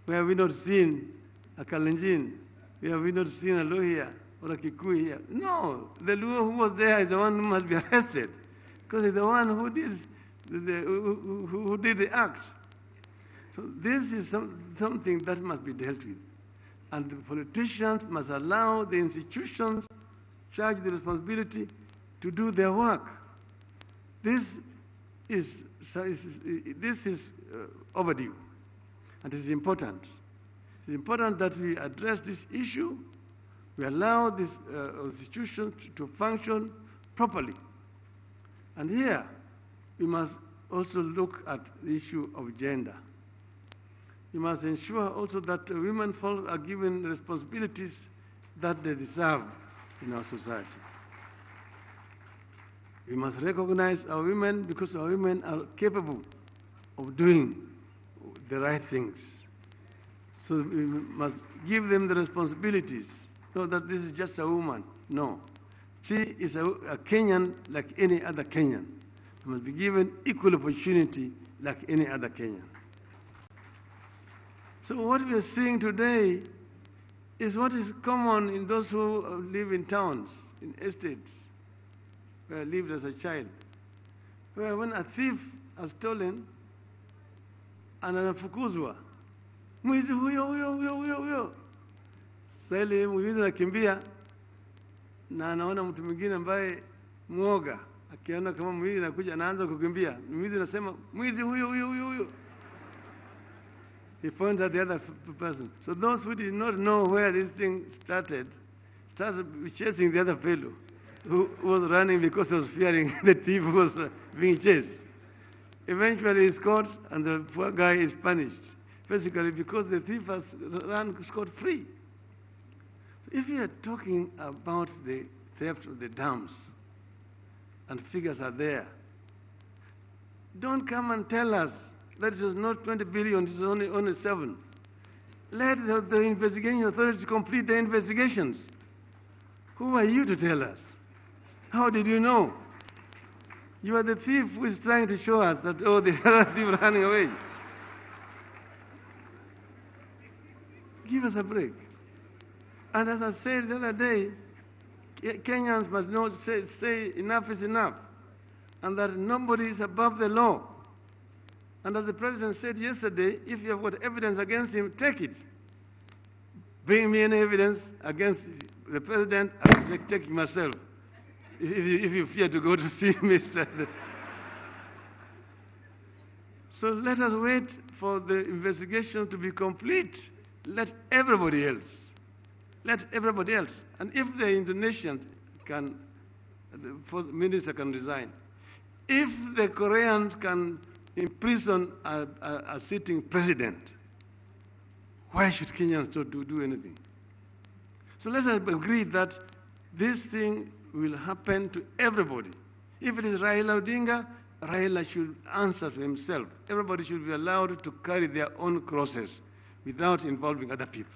Why have we not seen a Kalenjin? Why have we not seen a Lohia or a Kikuyu here? No, the Luo who was there is the one who must be arrested, because he's the one who did who did the act. So this is something that must be dealt with. And the politicians must allow the institutions charged with the responsibility to do their work. This is overdue, and it is important. It is important that we address this issue, we allow this institution to function properly. And here, we must also look at the issue of gender. We must ensure also that women are given responsibilities that they deserve in our society. We must recognize our women because our women are capable of doing the right things. So we must give them the responsibilities. Not that this is just a woman. No. She is a Kenyan like any other Kenyan. She must be given equal opportunity like any other Kenyan. So what we are seeing today is what is common in those who live in towns, in estates, where I lived as a child, where when a thief has stolen and anafukuzwa, mwizi huyo. Sasa ile mwizi anakimbia na anaona mtu mwingine ambaye mwoga, akiona kama mwizi anakuja anaanza kukimbia. Mwizi anasema mwizi huyo. He points at the other person. So those who did not know where this thing started chasing the other fellow. who was running because he was fearing the thief was being chased. Eventually he's caught and the poor guy is punished, basically because the thief has run scot-free. If you are talking about the theft of the dams and figures are there, don't come and tell us that it was not 20 billion, it was only 7. Let the investigation authorities complete the investigations. Who are you to tell us? How did you know? You are the thief who is trying to show us that, oh, the other thief running away. Give us a break. And as I said the other day, Kenyans must not say enough is enough, and that nobody is above the law. And as the president said yesterday, if you have got evidence against him, take it. Bring me any evidence against the president, I'll take it myself. If you fear to go to see me. So let us wait for the investigation to be complete. Let everybody else. Let everybody else. And if the Indonesian can, the minister can resign. If the Koreans can imprison a sitting president, why should Kenyans not do anything? So let's agree that this thing will happen to everybody. If it is Raila Odinga, Raila should answer to himself. Everybody should be allowed to carry their own crosses without involving other people.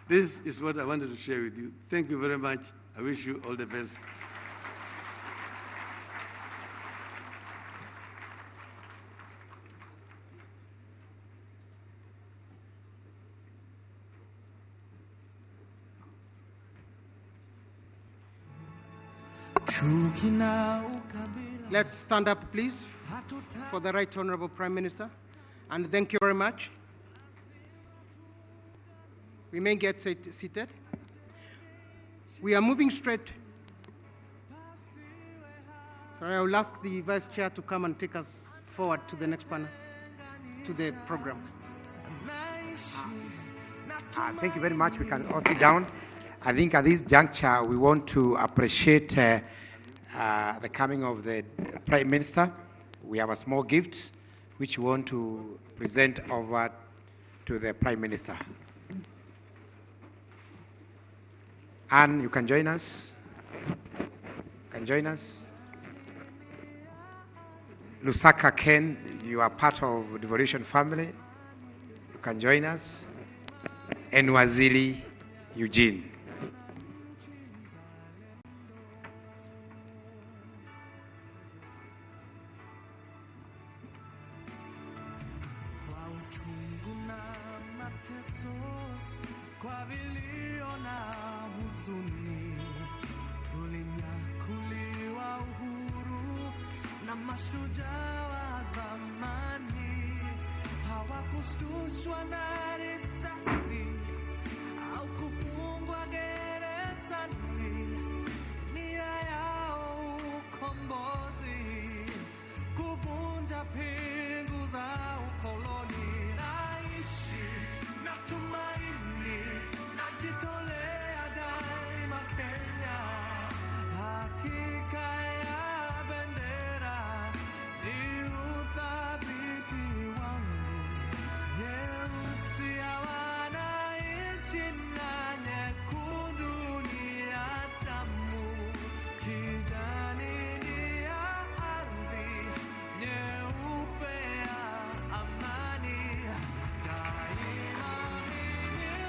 This is what I wanted to share with you. Thank you very much. I wish you all the best. Let's stand up, please, for the Right Honorable Prime Minister. And thank you very much. We may get seated. We are moving straight. Sorry, I will ask the Vice Chair to come and take us forward to the next panel, to the program. Thank you very much. We can all sit down. I think at this juncture, we want to appreciate the coming of the Prime Minister. We have a small gift which we want to present over to the Prime Minister. Anne, you can join us. Lusaka Ken, you are part of the Devolution family. You can join us. And Waziri Eugene.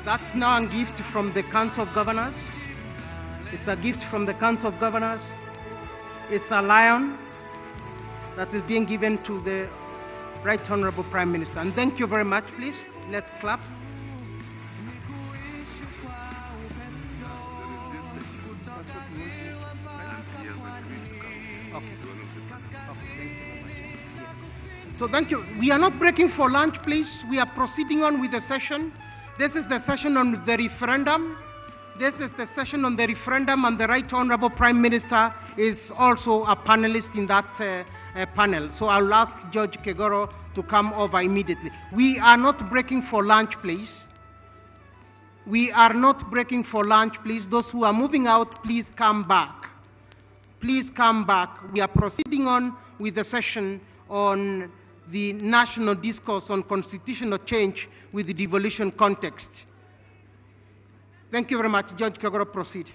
That's now a gift from the Council of Governors. It's a gift from the Council of Governors. It's a lion that is being given to the Right Honorable Prime Minister. And thank you very much, please. Let's clap. So thank you. We are not breaking for lunch, please. We are proceeding on with the session. This is the session on the referendum. This is the session on the referendum, and the Right Honorable Prime Minister is also a panelist in that panel. So I'll ask George Kegoro to come over immediately. We are not breaking for lunch, please. We are not breaking for lunch, please. Those who are moving out, please come back. Please come back. We are proceeding on with the session on the national discourse on constitutional change with the devolution context. Thank you very much. Judge Kagoro, proceed.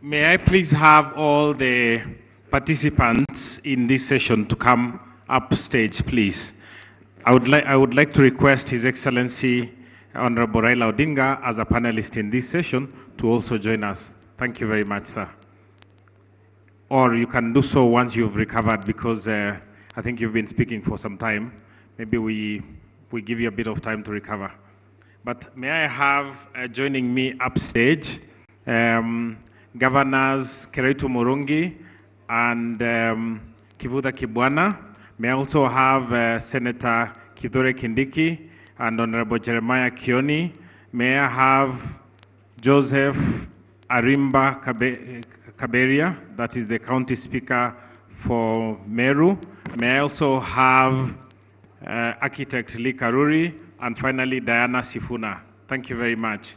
May I please have all the participants in this session to come up stage, please. I would like to request His Excellency Honorable Raila Odinga as a panelist in this session to also join us. Thank you very much, sir. Or you can do so once you've recovered, because I think you've been speaking for some time. Maybe we give you a bit of time to recover. But may I have joining me upstage Governors Keretu Murungi and Kivuda Kibwana. May I also have Senator Kithure Kindiki and Honorable Jeremiah Kioni. May I have Joseph Arimba Kaberia, that is the County Speaker for Meru. May I also have Architect Lee Karuri, and finally Diana Sifuna. Thank you very much.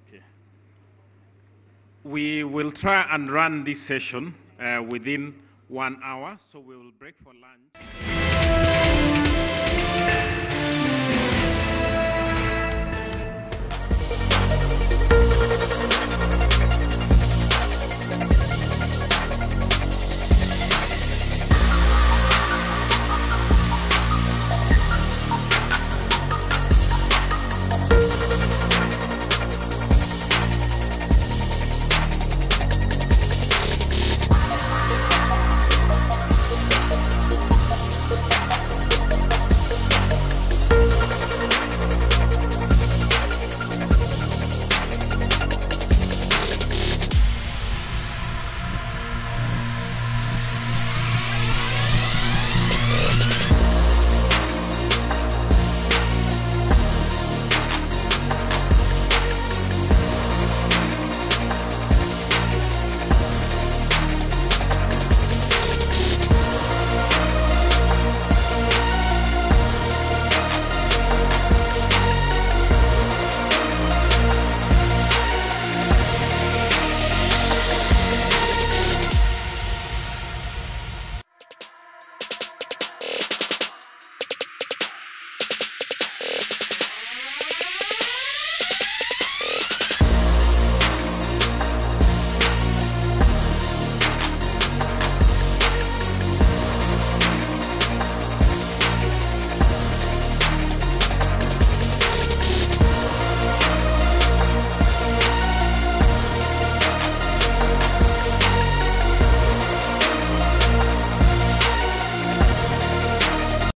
Okay. We will try and run this session within 1 hour, so we will break for lunch.